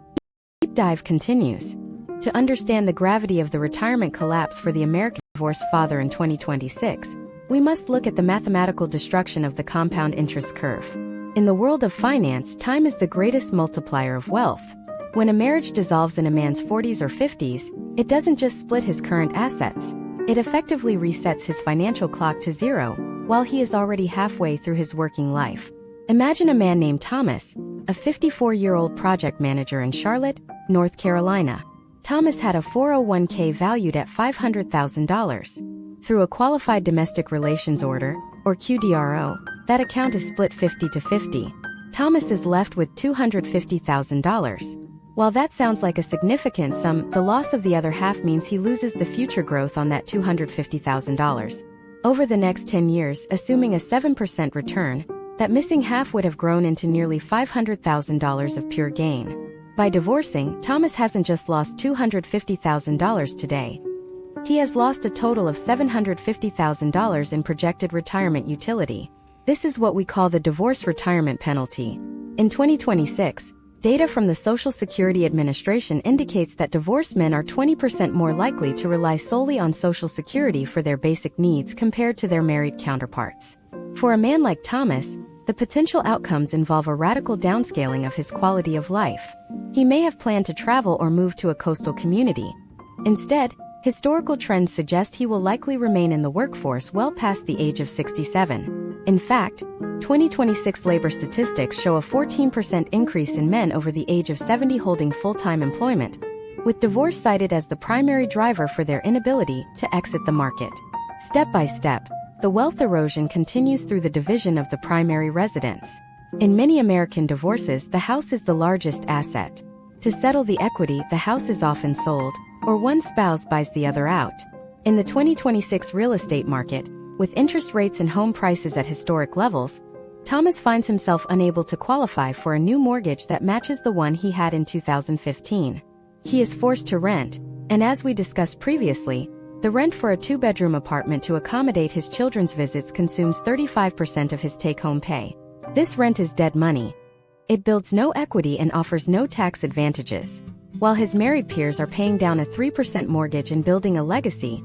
Deep Dive continues. To understand the gravity of the retirement collapse for the American divorced father in 2026, we must look at the mathematical destruction of the compound interest curve. In the world of finance, time is the greatest multiplier of wealth. When a marriage dissolves in a man's 40s or 50s, it doesn't just split his current assets. It effectively resets his financial clock to zero, while he is already halfway through his working life. Imagine a man named Thomas, a 54-year-old project manager in Charlotte, North Carolina. Thomas had a 401k valued at $500,000. Through a qualified domestic relations order, or QDRO, that account is split 50-50. Thomas is left with $250,000. While that sounds like a significant sum, the loss of the other half means he loses the future growth on that $250,000. Over the next 10 years, assuming a 7% return, that missing half would have grown into nearly $500,000 of pure gain. By divorcing, Thomas hasn't just lost $250,000 today. He has lost a total of $750,000 in projected retirement utility. This is what we call the divorce retirement penalty. In 2026, data from the Social Security Administration indicates that divorced men are 20% more likely to rely solely on Social Security for their basic needs compared to their married counterparts. For a man like Thomas, the potential outcomes involve a radical downscaling of his quality of life. He may have planned to travel or move to a coastal community. Instead, historical trends suggest he will likely remain in the workforce well past the age of 67. In fact, 2026 labor statistics show a 14% increase in men over the age of 70 holding full-time employment, with divorce cited as the primary driver for their inability to exit the market. Step by step, the wealth erosion continues through the division of the primary residence. In many American divorces, the house is the largest asset. To settle the equity, the house is often sold, or one spouse buys the other out. In the 2026 real estate market, with interest rates and home prices at historic levels, Thomas finds himself unable to qualify for a new mortgage that matches the one he had in 2015. He is forced to rent, and as we discussed previously, the rent for a two-bedroom apartment to accommodate his children's visits consumes 35% of his take-home pay. This rent is dead money. It builds no equity and offers no tax advantages. While his married peers are paying down a 3% mortgage and building a legacy,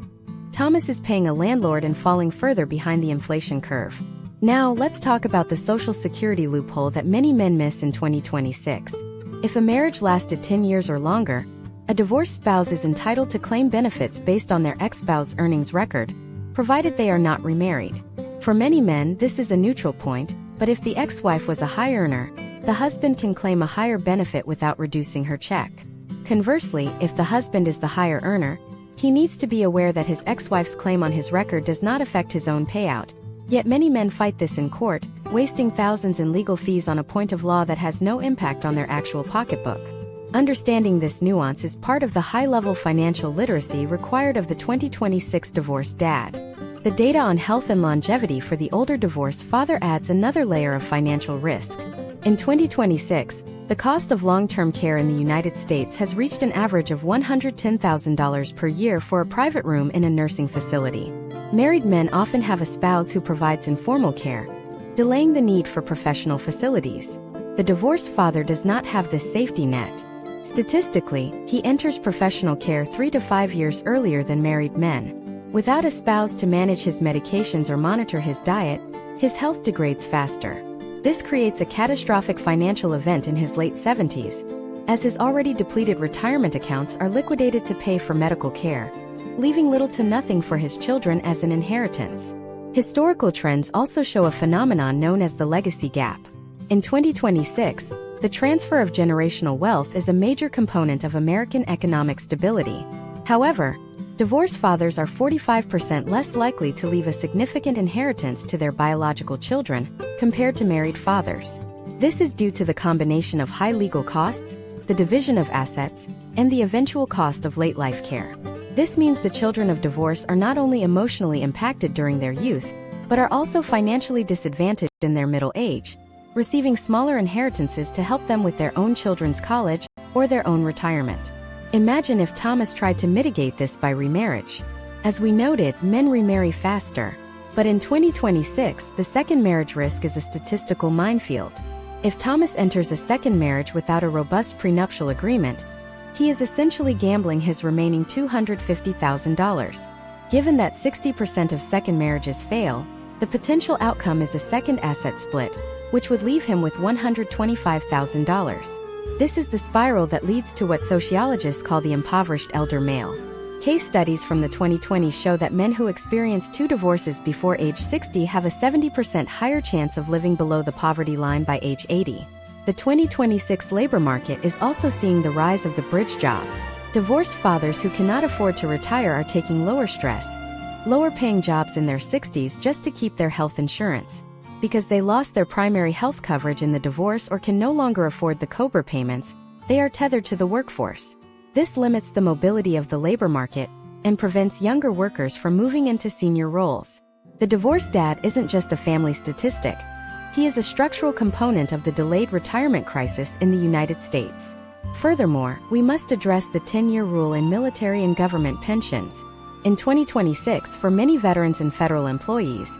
Thomas is paying a landlord and falling further behind the inflation curve. Now, let's talk about the Social Security loophole that many men miss in 2026. If a marriage lasted 10 years or longer, a divorced spouse is entitled to claim benefits based on their ex-spouse's earnings record, provided they are not remarried. For many men, this is a neutral point, but if the ex-wife was a high earner, the husband can claim a higher benefit without reducing her check. Conversely, if the husband is the higher earner, he needs to be aware that his ex-wife's claim on his record does not affect his own payout. Yet many men fight this in court, wasting thousands in legal fees on a point of law that has no impact on their actual pocketbook. Understanding this nuance is part of the high-level financial literacy required of the 2026 divorced dad. The data on health and longevity for the older divorced father adds another layer of financial risk. In 2026, the cost of long-term care in the United States has reached an average of $110,000 per year for a private room in a nursing facility. Married men often have a spouse who provides informal care, delaying the need for professional facilities. The divorced father does not have this safety net. Statistically, he enters professional care 3 to 5 years earlier than married men. Without a spouse to manage his medications or monitor his diet, his health degrades faster. This creates a catastrophic financial event in his late 70s, as his already depleted retirement accounts are liquidated to pay for medical care, leaving little to nothing for his children as an inheritance. Historical trends also show a phenomenon known as the legacy gap. In 2026, the transfer of generational wealth is a major component of American economic stability. However, divorced fathers are 45% less likely to leave a significant inheritance to their biological children compared to married fathers. This is due to the combination of high legal costs, the division of assets, and the eventual cost of late life care. This means the children of divorce are not only emotionally impacted during their youth, but are also financially disadvantaged in their middle age, receiving smaller inheritances to help them with their own children's college or their own retirement. Imagine if Thomas tried to mitigate this by remarriage. As we noted, men remarry faster. But in 2026, the second marriage risk is a statistical minefield. If Thomas enters a second marriage without a robust prenuptial agreement, he is essentially gambling his remaining $250,000. Given that 60% of second marriages fail, the potential outcome is a second asset split, which would leave him with $125,000. This is the spiral that leads to what sociologists call the impoverished elder male. Case studies from the 2020s show that men who experience 2 divorces before age 60 have a 70% higher chance of living below the poverty line by age 80. The 2026 labor market is also seeing the rise of the bridge job. Divorced fathers who cannot afford to retire are taking lower-paying jobs in their 60s just to keep their health insurance. Because they lost their primary health coverage in the divorce or can no longer afford the COBRA payments, they are tethered to the workforce. This limits the mobility of the labor market and prevents younger workers from moving into senior roles. The divorced dad isn't just a family statistic. He is a structural component of the delayed retirement crisis in the United States. Furthermore, we must address the 10-year rule in military and government pensions. In 2026, for many veterans and federal employees,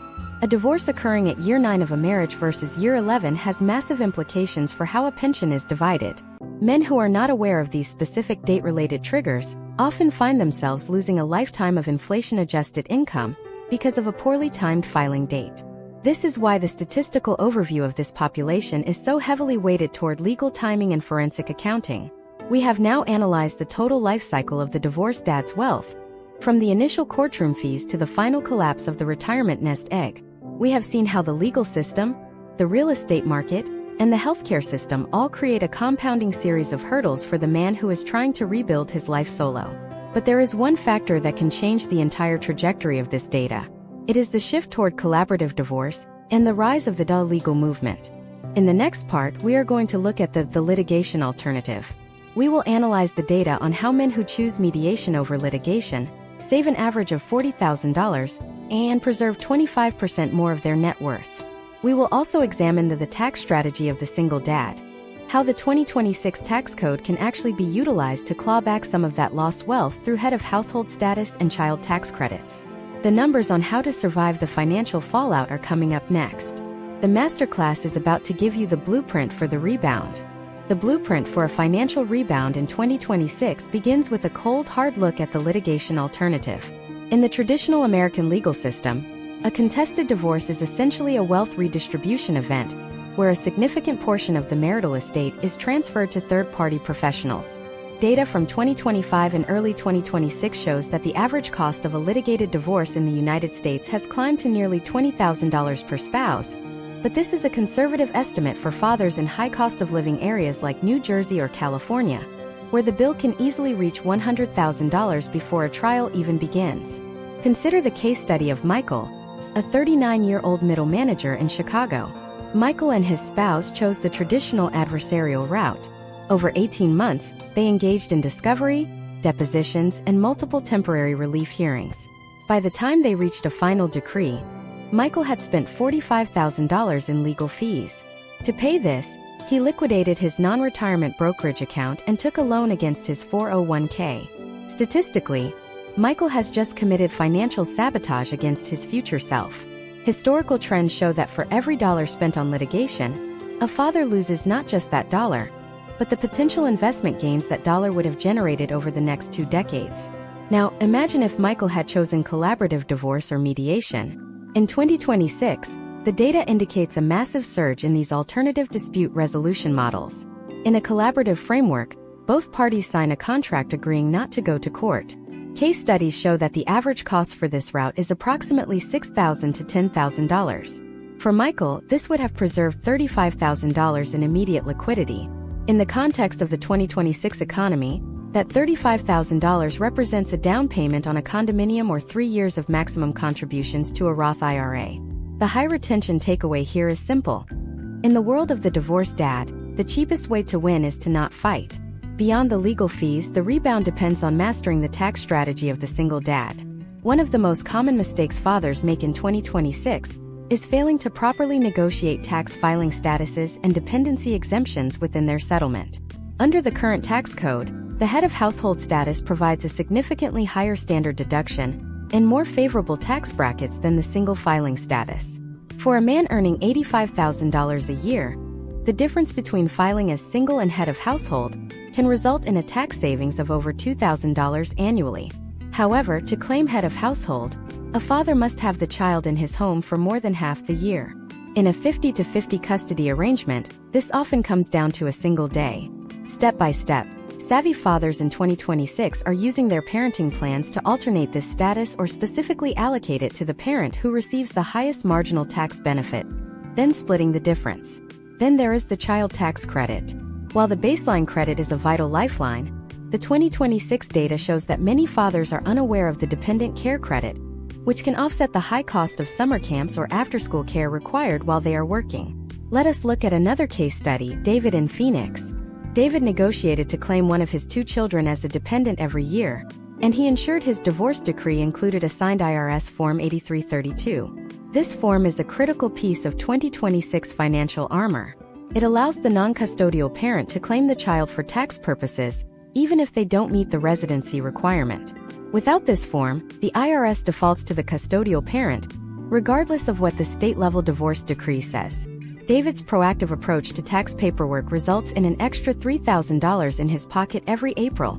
a divorce occurring at year 9 of a marriage versus year 11 has massive implications for how a pension is divided. Men who are not aware of these specific date-related triggers often find themselves losing a lifetime of inflation-adjusted income because of a poorly timed filing date. This is why the statistical overview of this population is so heavily weighted toward legal timing and forensic accounting. We have now analyzed the total life cycle of the divorced dad's wealth, from the initial courtroom fees to the final collapse of the retirement nest egg. We have seen how the legal system, the real estate market, and the healthcare system all create a compounding series of hurdles for the man who is trying to rebuild his life solo. But there is one factor that can change the entire trajectory of this data. It is the shift toward collaborative divorce and the rise of the legal movement. In the next part, we are going to look at the litigation alternative. We will analyze the data on how men who choose mediation over litigation save an average of $40,000 and preserve 25% more of their net worth. We will also examine the tax strategy of the single dad, how the 2026 tax code can actually be utilized to claw back some of that lost wealth through head of household status and child tax credits. The numbers on how to survive the financial fallout are coming up next. The masterclass is about to give you the blueprint for the rebound. The blueprint for a financial rebound in 2026 begins with a cold, hard look at the litigation alternative. In the traditional American legal system, a contested divorce is essentially a wealth redistribution event, where a significant portion of the marital estate is transferred to third-party professionals. Data from 2025 and early 2026 shows that the average cost of a litigated divorce in the United States has climbed to nearly $20,000 per spouse, but this is a conservative estimate for fathers in high-cost-of-living areas like New Jersey or California, where the bill can easily reach $100,000 before a trial even begins. Consider the case study of Michael, a 39-year-old middle manager in Chicago. Michael and his spouse chose the traditional adversarial route. Over 18 months, they engaged in discovery, depositions, and multiple temporary relief hearings. By the time they reached a final decree, Michael had spent $45,000 in legal fees. To pay this, he liquidated his non-retirement brokerage account and took a loan against his 401k. Statistically, Michael has just committed financial sabotage against his future self. Historical trends show that for every dollar spent on litigation, a father loses not just that dollar, but the potential investment gains that dollar would have generated over the next 2 decades. Now, imagine if Michael had chosen collaborative divorce or mediation. In 2026, the data indicates a massive surge in these alternative dispute resolution models. In a collaborative framework, both parties sign a contract agreeing not to go to court. Case studies show that the average cost for this route is approximately $6,000 to $10,000. For Michael, this would have preserved $35,000 in immediate liquidity. In the context of the 2026 economy, that $35,000 represents a down payment on a condominium or 3 years of maximum contributions to a Roth IRA. The high retention takeaway here is simple. In the world of the divorced dad, the cheapest way to win is to not fight. Beyond the legal fees, the rebound depends on mastering the tax strategy of the single dad. One of the most common mistakes fathers make in 2026 is failing to properly negotiate tax filing statuses and dependency exemptions within their settlement. Under the current tax code, the head of household status provides a significantly higher standard deduction and more favorable tax brackets than the single filing status. For a man earning $85,000 a year, the difference between filing as single and head of household can result in a tax savings of over $2,000 annually. However, to claim head of household, a father must have the child in his home for more than half the year. In a 50-50 custody arrangement, this often comes down to a single day. Step by step, savvy fathers in 2026 are using their parenting plans to alternate this status or specifically allocate it to the parent who receives the highest marginal tax benefit, then splitting the difference. Then there is the child tax credit. While the baseline credit is a vital lifeline, the 2026 data shows that many fathers are unaware of the dependent care credit, which can offset the high cost of summer camps or after-school care required while they are working. Let us look at another case study, David in Phoenix. David negotiated to claim one of his 2 children as a dependent every year, and he ensured his divorce decree included a signed IRS Form 8332. This form is a critical piece of 2026 financial armor. It allows the non-custodial parent to claim the child for tax purposes, even if they don't meet the residency requirement. Without this form, the IRS defaults to the custodial parent, regardless of what the state-level divorce decree says. David's proactive approach to tax paperwork results in an extra $3,000 in his pocket every April,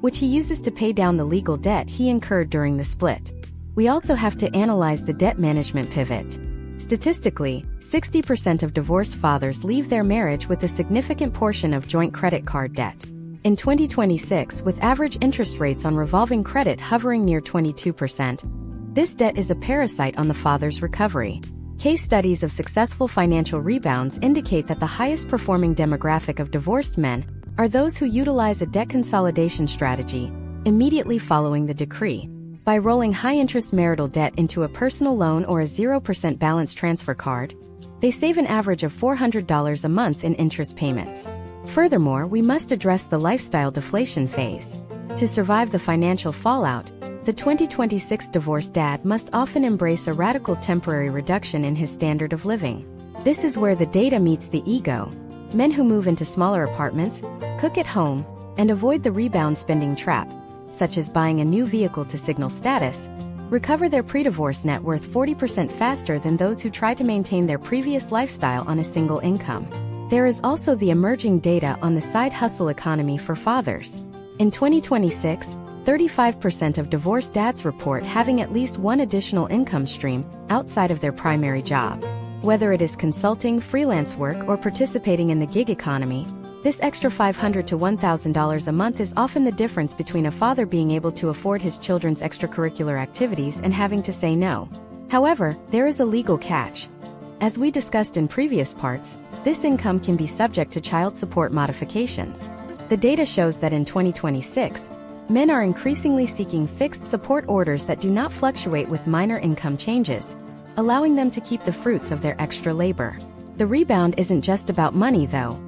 which he uses to pay down the legal debt he incurred during the split. We also have to analyze the debt management pivot. Statistically, 60% of divorced fathers leave their marriage with a significant portion of joint credit card debt. In 2026, with average interest rates on revolving credit hovering near 22%, this debt is a parasite on the father's recovery. Case studies of successful financial rebounds indicate that the highest performing demographic of divorced men are those who utilize a debt consolidation strategy immediately following the decree. By rolling high-interest marital debt into a personal loan or a 0% balance transfer card, they save an average of $400 a month in interest payments. Furthermore, we must address the lifestyle deflation phase. To survive the financial fallout, the 2026 divorced dad must often embrace a radical temporary reduction in his standard of living. This is where the data meets the ego. Men who move into smaller apartments, cook at home, and avoid the rebound spending trap, such as buying a new vehicle to signal status, recover their pre-divorce net worth 40% faster than those who try to maintain their previous lifestyle on a single income. There is also the emerging data on the side hustle economy for fathers. In 2026, 35% of divorced dads report having at least one additional income stream outside of their primary job. Whether it is consulting, freelance work, or participating in the gig economy, this extra $500 to $1,000 a month is often the difference between a father being able to afford his children's extracurricular activities and having to say no. However, there is a legal catch. As we discussed in previous parts, this income can be subject to child support modifications. The data shows that in 2026, men are increasingly seeking fixed support orders that do not fluctuate with minor income changes, allowing them to keep the fruits of their extra labor. The rebound isn't just about money, though.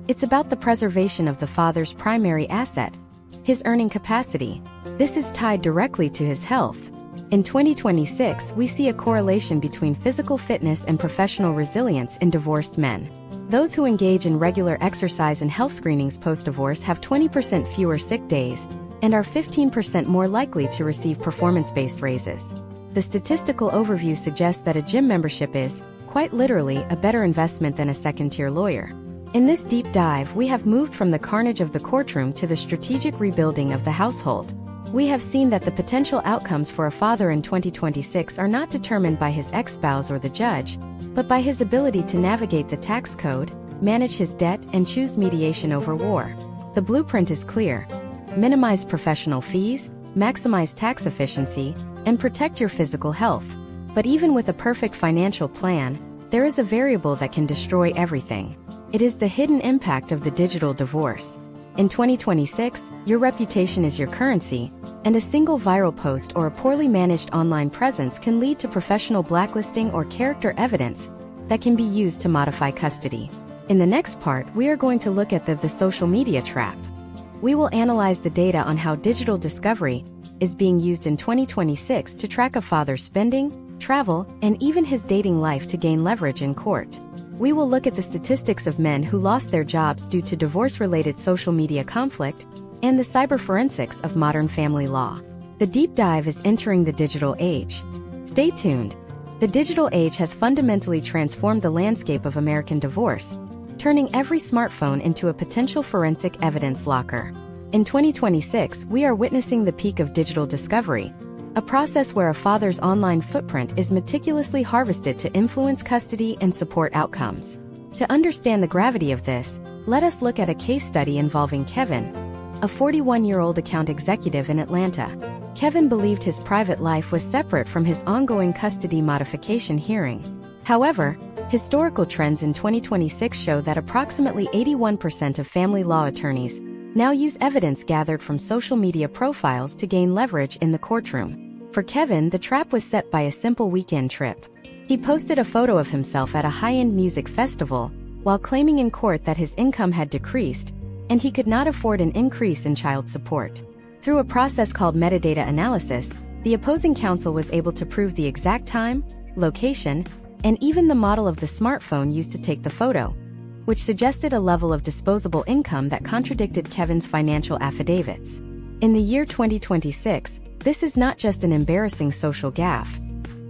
It's about the preservation of the father's primary asset, his earning capacity. This is tied directly to his health. In 2026, we see a correlation between physical fitness and professional resilience in divorced men. Those who engage in regular exercise and health screenings post-divorce have 20% fewer sick days and are 15% more likely to receive performance-based raises. The statistical overview suggests that a gym membership is, quite literally, a better investment than a second-tier lawyer. In this deep dive, we have moved from the carnage of the courtroom to the strategic rebuilding of the household. We have seen that the potential outcomes for a father in 2026 are not determined by his ex-spouse or the judge, but by his ability to navigate the tax code, manage his debt, and choose mediation over war. The blueprint is clear. Minimize professional fees, maximize tax efficiency, and protect your physical health. But even with a perfect financial plan, there is a variable that can destroy everything. It is the hidden impact of the digital divorce. In 2026, your reputation is your currency, and a single viral post or a poorly managed online presence can lead to professional blacklisting or character evidence that can be used to modify custody. In the next part, we are going to look at the social media trap. We will analyze the data on how digital discovery is being used in 2026 to track a father's spending, travel, and even his dating life to gain leverage in court. We will look at the statistics of men who lost their jobs due to divorce-related social media conflict and the cyber forensics of modern family law. The deep dive is entering the digital age. Stay tuned. The digital age has fundamentally transformed the landscape of American divorce, turning every smartphone into a potential forensic evidence locker. In 2026, we are witnessing the peak of digital discovery, a process where a father's online footprint is meticulously harvested to influence custody and support outcomes. To understand the gravity of this, let us look at a case study involving Kevin, a 41-year-old account executive in Atlanta. Kevin believed his private life was separate from his ongoing custody modification hearing. However, historical trends in 2026 show that approximately 81% of family law attorneys now use evidence gathered from social media profiles to gain leverage in the courtroom. For Kevin, the trap was set by a simple weekend trip. He posted a photo of himself at a high-end music festival, while claiming in court that his income had decreased, and he could not afford an increase in child support. Through a process called metadata analysis, the opposing counsel was able to prove the exact time, location, and even the model of the smartphone used to take the photo, which suggested a level of disposable income that contradicted Kevin's financial affidavits. In the year 2026, this is not just an embarrassing social gaffe.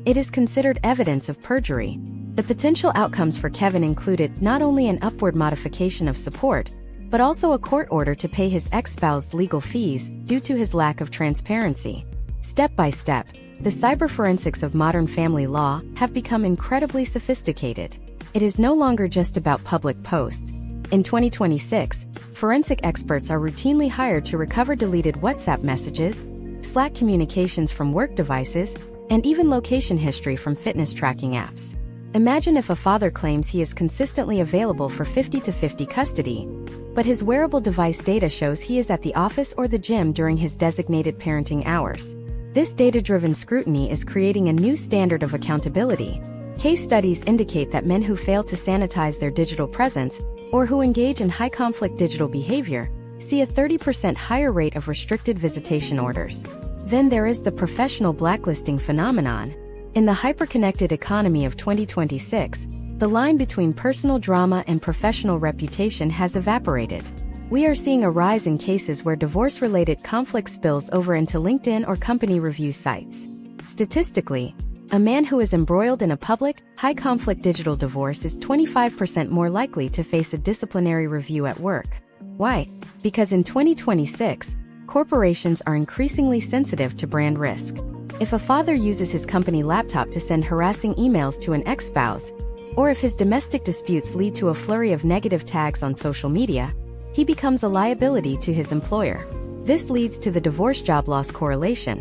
It is considered evidence of perjury. The potential outcomes for Kevin included not only an upward modification of support, but also a court order to pay his ex-spouse's legal fees due to his lack of transparency. Step by step, the cyber forensics of modern family law have become incredibly sophisticated. It is no longer just about public posts. In 2026, forensic experts are routinely hired to recover deleted WhatsApp messages, Slack communications from work devices, and even location history from fitness tracking apps. Imagine if a father claims he is consistently available for 50-50 custody, but his wearable device data shows he is at the office or the gym during his designated parenting hours. This data-driven scrutiny is creating a new standard of accountability. Case studies indicate that men who fail to sanitize their digital presence or who engage in high-conflict digital behavior see a 30% higher rate of restricted visitation orders. Then there is the professional blacklisting phenomenon. In the hyperconnected economy of 2026, The line between personal drama and professional reputation has evaporated. We are seeing a rise in cases where divorce-related conflict spills over into LinkedIn or company review sites. Statistically, a man who is embroiled in a public, high-conflict digital divorce is 25% more likely to face a disciplinary review at work. Why? Because in 2026, corporations are increasingly sensitive to brand risk. If a father uses his company laptop to send harassing emails to an ex-spouse, or if his domestic disputes lead to a flurry of negative tags on social media, he becomes a liability to his employer. This leads to the divorce job loss correlation,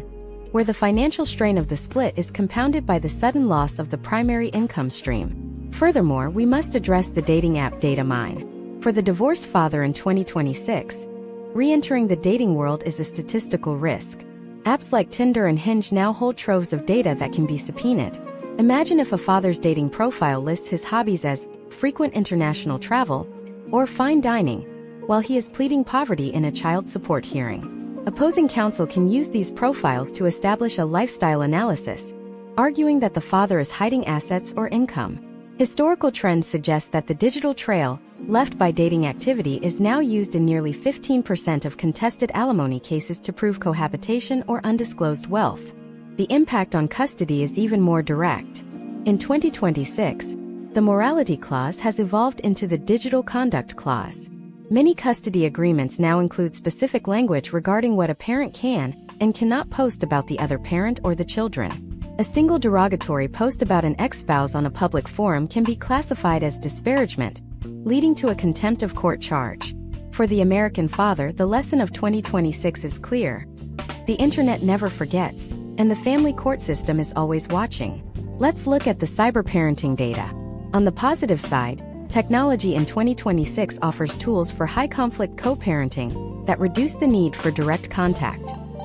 where the financial strain of the split is compounded by the sudden loss of the primary income stream. Furthermore, we must address the dating app data mine. For the divorced father in 2026, re-entering the dating world is a statistical risk. Apps like Tinder and Hinge now hold troves of data that can be subpoenaed. Imagine if a father's dating profile lists his hobbies as frequent international travel or fine dining, while he is pleading poverty in a child support hearing. Opposing counsel can use these profiles to establish a lifestyle analysis, arguing that the father is hiding assets or income. Historical trends suggest that the digital trail left by dating activity is now used in nearly 15% of contested alimony cases to prove cohabitation or undisclosed wealth. The impact on custody is even more direct. In 2026, the morality clause has evolved into the digital conduct clause. Many custody agreements now include specific language regarding what a parent can and cannot post about the other parent or the children. A single derogatory post about an ex-spouse on a public forum can be classified as disparagement, leading to a contempt of court charge. For the American father, the lesson of 2026 is clear. The internet never forgets, and the family court system is always watching. Let's look at the cyberparenting data. On the positive side, technology in 2026 offers tools for high-conflict co-parenting that reduce the need for direct contact.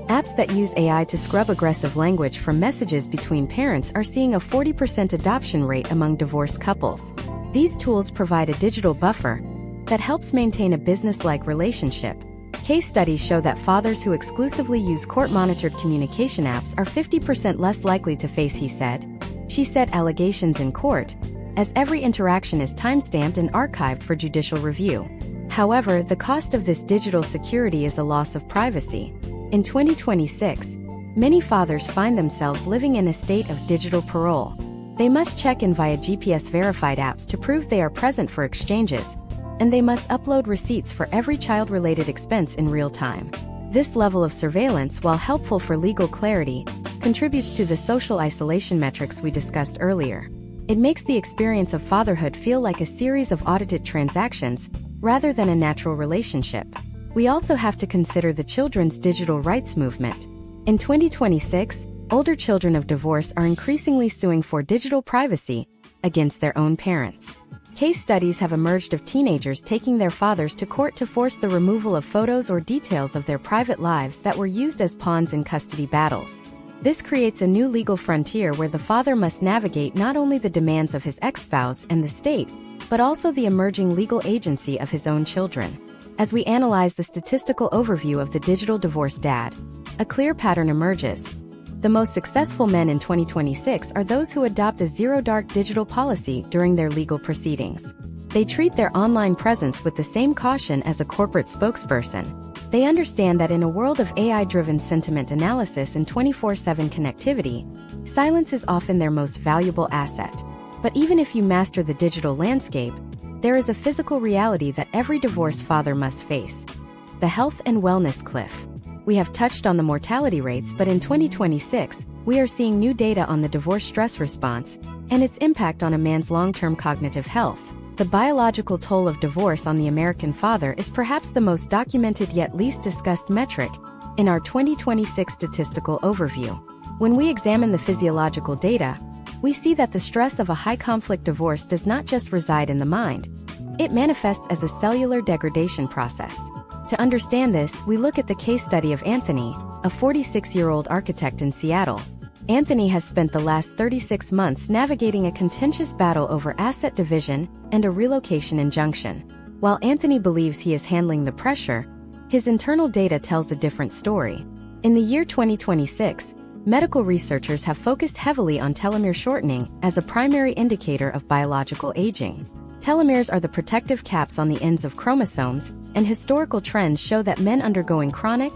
Apps that use AI to scrub aggressive language from messages between parents are seeing a 40% adoption rate among divorced couples. These tools provide a digital buffer that helps maintain a business-like relationship. Case studies show that fathers who exclusively use court-monitored communication apps are 50% less likely to face he said, she said allegations in court, as every interaction is timestamped and archived for judicial review. However, the cost of this digital security is a loss of privacy. In 2026, many fathers find themselves living in a state of digital parole. They must check in via GPS-verified apps to prove they are present for exchanges, and they must upload receipts for every child-related expense in real time. This level of surveillance, while helpful for legal clarity, contributes to the social isolation metrics we discussed earlier. It makes the experience of fatherhood feel like a series of audited transactions, rather than a natural relationship. We also have to consider the children's digital rights movement. In 2026, older children of divorce are increasingly suing for digital privacy against their own parents. Case studies have emerged of teenagers taking their fathers to court to force the removal of photos or details of their private lives that were used as pawns in custody battles. This creates a new legal frontier where the father must navigate not only the demands of his ex-spouse and the state, but also the emerging legal agency of his own children. As we analyze the statistical overview of the digital divorce dad, a clear pattern emerges. The most successful men in 2026 are those who adopt a zero-dark digital policy during their legal proceedings. They treat their online presence with the same caution as a corporate spokesperson. They understand that in a world of AI-driven sentiment analysis and 24/7 connectivity, silence is often their most valuable asset. But even if you master the digital landscape, there is a physical reality that every divorced father must face: the health and wellness cliff. We have touched on the mortality rates, but in 2026, we are seeing new data on the divorce stress response and its impact on a man's long-term cognitive health. The biological toll of divorce on the American father is perhaps the most documented yet least discussed metric in our 2026 statistical overview. When we examine the physiological data, we see that the stress of a high-conflict divorce does not just reside in the mind. It manifests as a cellular degradation process. To understand this, we look at the case study of Anthony, a 46-year-old architect in Seattle. Anthony has spent the last 36 months navigating a contentious battle over asset division and a relocation injunction. While Anthony believes he is handling the pressure, his internal data tells a different story. In the year 2026, medical researchers have focused heavily on telomere shortening as a primary indicator of biological aging. Telomeres are the protective caps on the ends of chromosomes, and historical trends show that men undergoing chronic,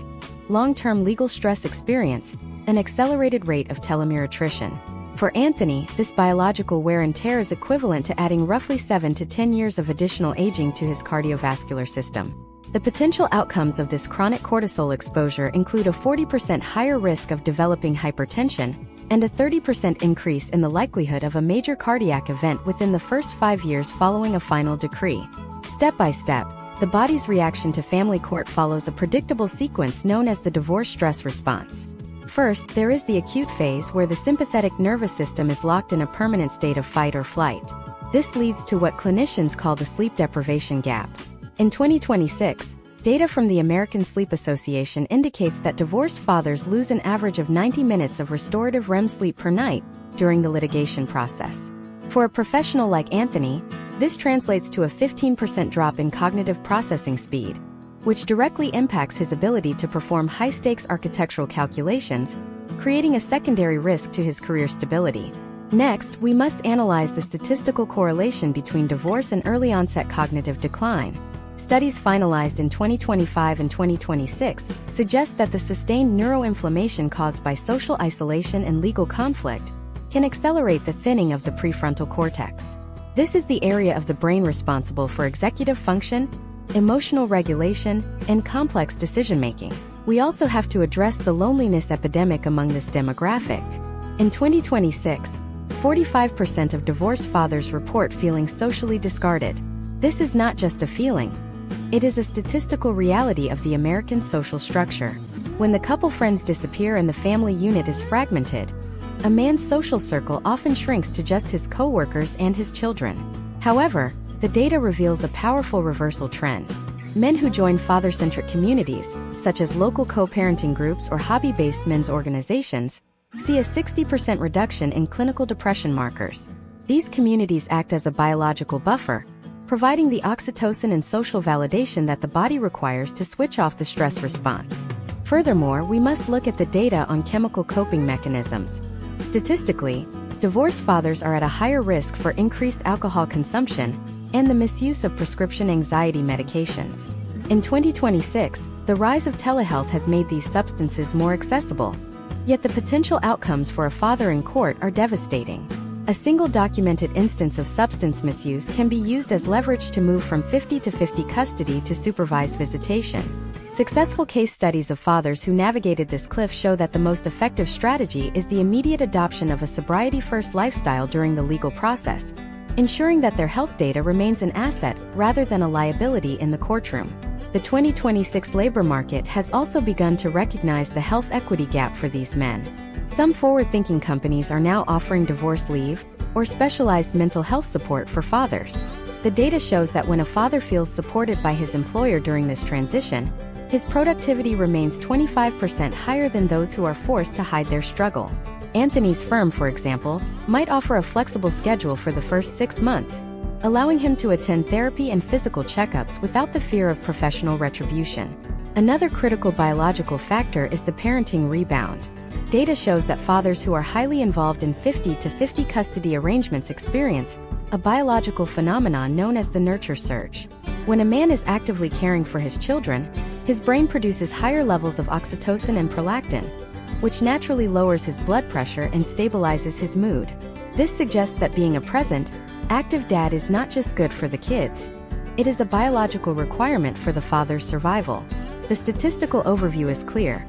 long-term legal stress experience an accelerated rate of telomere attrition. For Anthony, this biological wear and tear is equivalent to adding roughly 7 to 10 years of additional aging to his cardiovascular system. The potential outcomes of this chronic cortisol exposure include a 40% higher risk of developing hypertension and a 30% increase in the likelihood of a major cardiac event within the first 5 years following a final decree. Step by step, the body's reaction to family court follows a predictable sequence known as the divorce stress response. First, there is the acute phase where the sympathetic nervous system is locked in a permanent state of fight or flight. This leads to what clinicians call the sleep deprivation gap. In 2026, data from the American Sleep Association indicates that divorced fathers lose an average of 90 minutes of restorative REM sleep per night during the litigation process. For a professional like Anthony, this translates to a 15% drop in cognitive processing speed, which directly impacts his ability to perform high-stakes architectural calculations, creating a secondary risk to his career stability. Next, we must analyze the statistical correlation between divorce and early-onset cognitive decline. Studies finalized in 2025 and 2026 suggest that the sustained neuroinflammation caused by social isolation and legal conflict can accelerate the thinning of the prefrontal cortex. This is the area of the brain responsible for executive function, emotional regulation, and complex decision-making. We also have to address the loneliness epidemic among this demographic. In 2026, 45% of divorced fathers report feeling socially discarded. This is not just a feeling. It is a statistical reality of the American social structure. When the couple friends disappear and the family unit is fragmented, a man's social circle often shrinks to just his co-workers and his children. However, the data reveals a powerful reversal trend. Men who join father-centric communities, such as local co-parenting groups or hobby-based men's organizations, see a 60% reduction in clinical depression markers. These communities act as a biological buffer, providing the oxytocin and social validation that the body requires to switch off the stress response. Furthermore, we must look at the data on chemical coping mechanisms. Statistically, divorced fathers are at a higher risk for increased alcohol consumption and the misuse of prescription anxiety medications. In 2026, the rise of telehealth has made these substances more accessible. Yet the potential outcomes for a father in court are devastating. A single documented instance of substance misuse can be used as leverage to move from 50-50 custody to supervised visitation. Successful case studies of fathers who navigated this cliff show that the most effective strategy is the immediate adoption of a sobriety-first lifestyle during the legal process, ensuring that their health data remains an asset rather than a liability in the courtroom. The 2026 labor market has also begun to recognize the health equity gap for these men. Some forward-thinking companies are now offering divorce leave or specialized mental health support for fathers. The data shows that when a father feels supported by his employer during this transition, his productivity remains 25% higher than those who are forced to hide their struggle. Anthony's firm, for example, might offer a flexible schedule for the first 6 months, allowing him to attend therapy and physical checkups without the fear of professional retribution. Another critical biological factor is the parenting rebound. Data shows that fathers who are highly involved in 50-50 custody arrangements experience a biological phenomenon known as the nurture surge. When a man is actively caring for his children, his brain produces higher levels of oxytocin and prolactin, which naturally lowers his blood pressure and stabilizes his mood. This suggests that being a present, active dad is not just good for the kids. It is a biological requirement for the father's survival. The statistical overview is clear.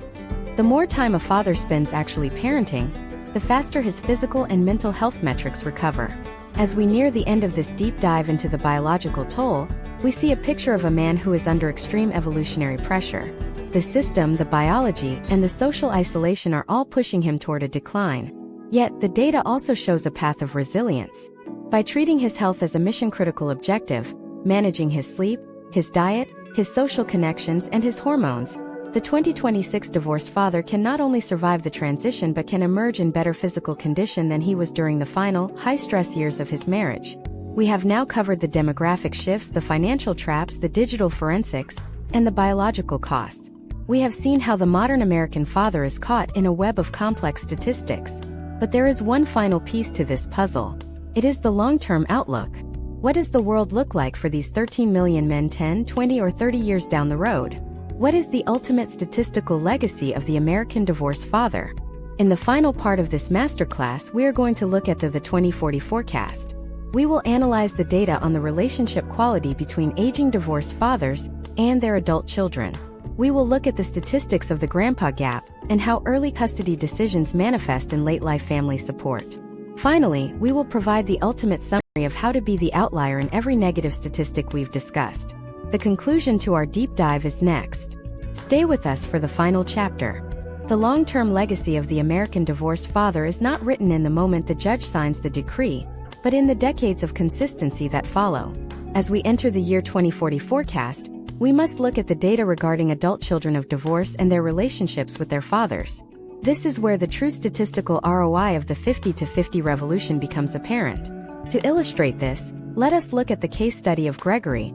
The more time a father spends actually parenting, the faster his physical and mental health metrics recover. As we near the end of this deep dive into the biological toll, we see a picture of a man who is under extreme evolutionary pressure. The system, the biology, and the social isolation are all pushing him toward a decline. Yet, the data also shows a path of resilience. By treating his health as a mission-critical objective, managing his sleep, his diet, his social connections, and his hormones, the 2026 divorced father can not only survive the transition but can emerge in better physical condition than he was during the final, high-stress years of his marriage. We have now covered the demographic shifts, the financial traps, the digital forensics, and the biological costs. We have seen how the modern American father is caught in a web of complex statistics. But there is one final piece to this puzzle. It is the long-term outlook. What does the world look like for these 13 million men 10, 20, or 30 years down the road? What is the ultimate statistical legacy of the American divorced father? In the final part of this masterclass, we are going to look at the 2040 forecast. We will analyze the data on the relationship quality between aging divorced fathers and their adult children. We will look at the statistics of the grandpa gap and how early custody decisions manifest in late-life family support. Finally, we will provide the ultimate summary of how to be the outlier in every negative statistic we've discussed. The conclusion to our deep dive is next. Stay with us for the final chapter. The long-term legacy of the American divorced father is not written in the moment the judge signs the decree, but in the decades of consistency that follow. As we enter the year 2040 forecast, we must look at the data regarding adult children of divorce and their relationships with their fathers. This is where the true statistical ROI of the 50 to 50 revolution becomes apparent. To illustrate this, let us look at the case study of Gregory,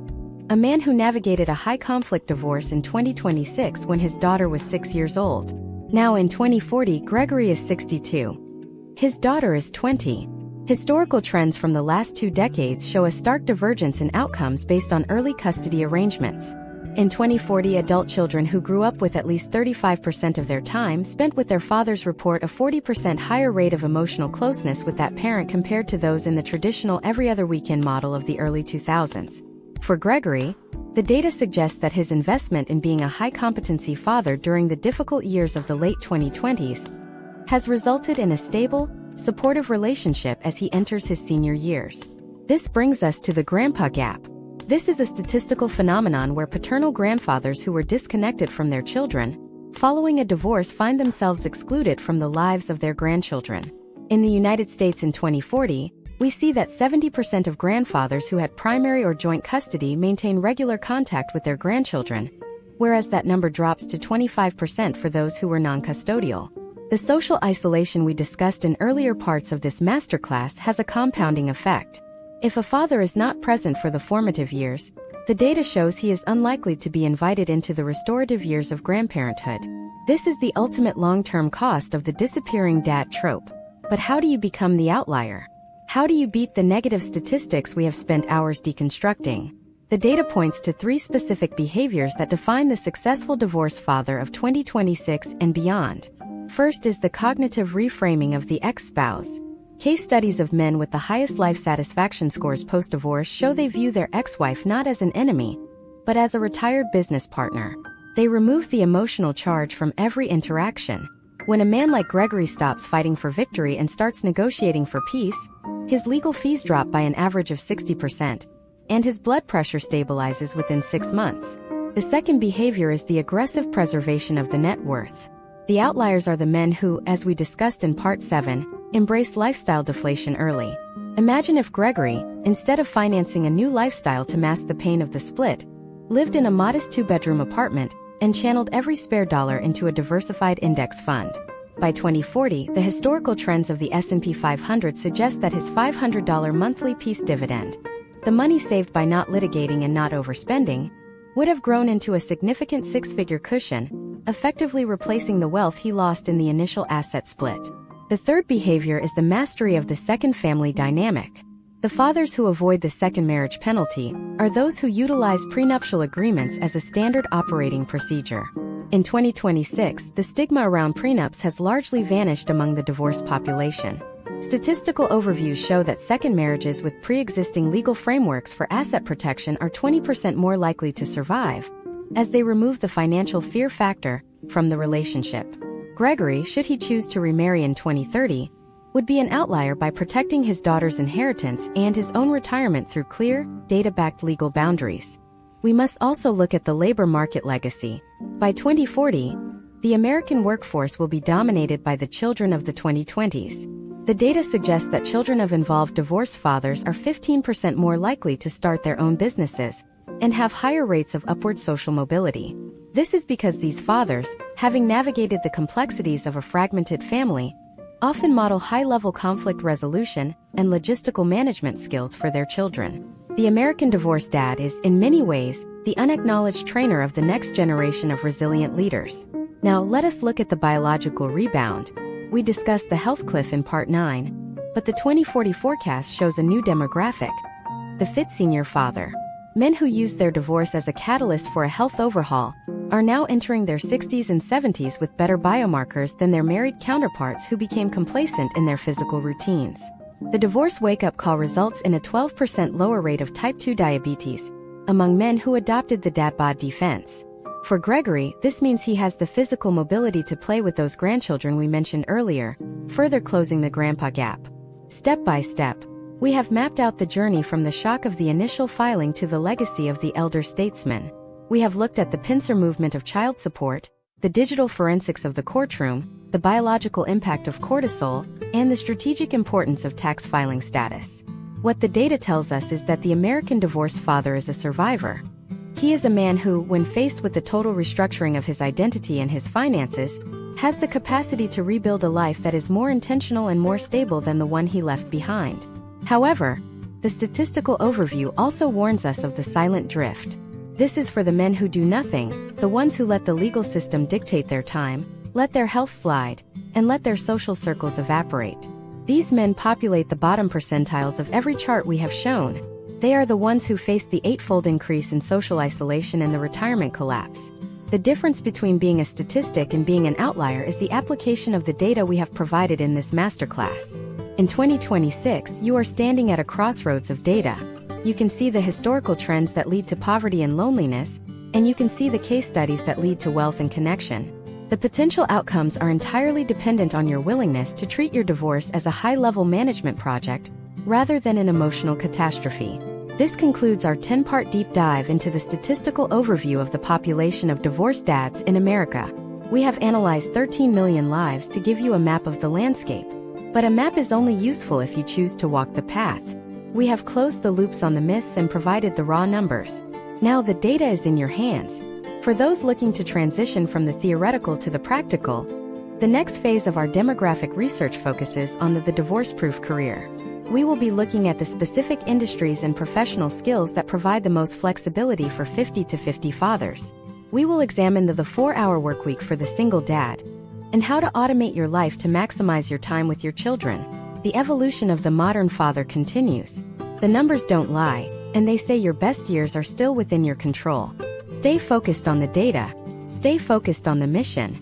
a man who navigated a high-conflict divorce in 2026 when his daughter was 6 years old. Now in 2040, Gregory is 62. His daughter is 20. Historical trends from the last 2 decades show a stark divergence in outcomes based on early custody arrangements. In 2040, adult children who grew up with at least 35% of their time spent with their fathers report a 40% higher rate of emotional closeness with that parent compared to those in the traditional every other weekend model of the early 2000s. For Gregory, the data suggests that his investment in being a high-competency father during the difficult years of the late 2020s has resulted in a stable, supportive relationship as he enters his senior years. This brings us to the grandpa gap. This is a statistical phenomenon where paternal grandfathers who were disconnected from their children following a divorce find themselves excluded from the lives of their grandchildren. In the United States in 2040, we see that 70% of grandfathers who had primary or joint custody maintain regular contact with their grandchildren, whereas that number drops to 25% for those who were non-custodial. The social isolation we discussed in earlier parts of this masterclass has a compounding effect. If a father is not present for the formative years, the data shows he is unlikely to be invited into the restorative years of grandparenthood. This is the ultimate long-term cost of the disappearing dad trope. But how do you become the outlier? How do you beat the negative statistics we have spent hours deconstructing? The data points to 3 specific behaviors that define the successful divorced father of 2026 and beyond. First is the cognitive reframing of the ex-spouse. Case studies of men with the highest life satisfaction scores post-divorce show they view their ex-wife not as an enemy, but as a retired business partner. They remove the emotional charge from every interaction. When a man like Gregory stops fighting for victory and starts negotiating for peace, his legal fees drop by an average of 60%, and his blood pressure stabilizes within 6 months. The second behavior is the aggressive preservation of the net worth. The outliers are the men who, as we discussed in Part 7, embrace lifestyle deflation early. Imagine if Gregory, instead of financing a new lifestyle to mask the pain of the split, lived in a modest 2-bedroom apartment and channeled every spare dollar into a diversified index fund. By 2040, the historical trends of the S&P 500 suggest that his $500 monthly peace dividend, the money saved by not litigating and not overspending, would have grown into a significant 6-figure cushion, effectively replacing the wealth he lost in the initial asset split. The third behavior is the mastery of the second family dynamic. The fathers who avoid the second marriage penalty are those who utilize prenuptial agreements as a standard operating procedure. In 2026, the stigma around prenups has largely vanished among the divorced population. Statistical overviews show that second marriages with pre-existing legal frameworks for asset protection are 20% more likely to survive, as they remove the financial fear factor from the relationship. Gregory, should he choose to remarry in 2030, would be an outlier by protecting his daughter's inheritance and his own retirement through clear, data-backed legal boundaries. We must also look at the labor market legacy. By 2040, the American workforce will be dominated by the children of the 2020s. The data suggests that children of involved divorced fathers are 15% more likely to start their own businesses and have higher rates of upward social mobility. This is because these fathers, having navigated the complexities of a fragmented family, often model high-level conflict resolution and logistical management skills for their children. The American divorced dad is, in many ways, the unacknowledged trainer of the next generation of resilient leaders. Now, let us look at the biological rebound. We discussed the health cliff in Part 9, but the 2040 forecast shows a new demographic: the fit senior father. Men who used their divorce as a catalyst for a health overhaul are now entering their 60s and 70s with better biomarkers than their married counterparts who became complacent in their physical routines. The divorce wake-up call results in a 12% lower rate of type 2 diabetes among men who adopted the dad bod defense. For Gregory, this means he has the physical mobility to play with those grandchildren we mentioned earlier, further closing the grandpa gap. Step by step, we have mapped out the journey from the shock of the initial filing to the legacy of the elder statesman. We have looked at the pincer movement of child support, the digital forensics of the courtroom, the biological impact of cortisol, and the strategic importance of tax filing status. What the data tells us is that the American divorced father is a survivor. He is a man who, when faced with the total restructuring of his identity and his finances, has the capacity to rebuild a life that is more intentional and more stable than the one he left behind. However, the statistical overview also warns us of the silent drift. This is for the men who do nothing, the ones who let the legal system dictate their time, let their health slide, and let their social circles evaporate. These men populate the bottom percentiles of every chart we have shown. They are the ones who face the eightfold increase in social isolation and the retirement collapse. The difference between being a statistic and being an outlier is the application of the data we have provided in this masterclass. In 2026, you are standing at a crossroads of data. You can see the historical trends that lead to poverty and loneliness, and you can see the case studies that lead to wealth and connection. The potential outcomes are entirely dependent on your willingness to treat your divorce as a high-level management project rather than an emotional catastrophe. This concludes our 10-part deep dive into the statistical overview of the population of divorced dads in America. We have analyzed 13 million lives to give you a map of the landscape. But a map is only useful if you choose to walk the path. We have closed the loops on the myths and provided the raw numbers. Now the data is in your hands. For those looking to transition from the theoretical to the practical, the next phase of our demographic research focuses on the divorce-proof career. We will be looking at the specific industries and professional skills that provide the most flexibility for 50 to 50 fathers. We will examine the 4-hour workweek for the single dad, and how to automate your life to maximize your time with your children. The evolution of the modern father continues. The numbers don't lie, and they say your best years are still within your control. Stay focused on the data. Stay focused on the mission.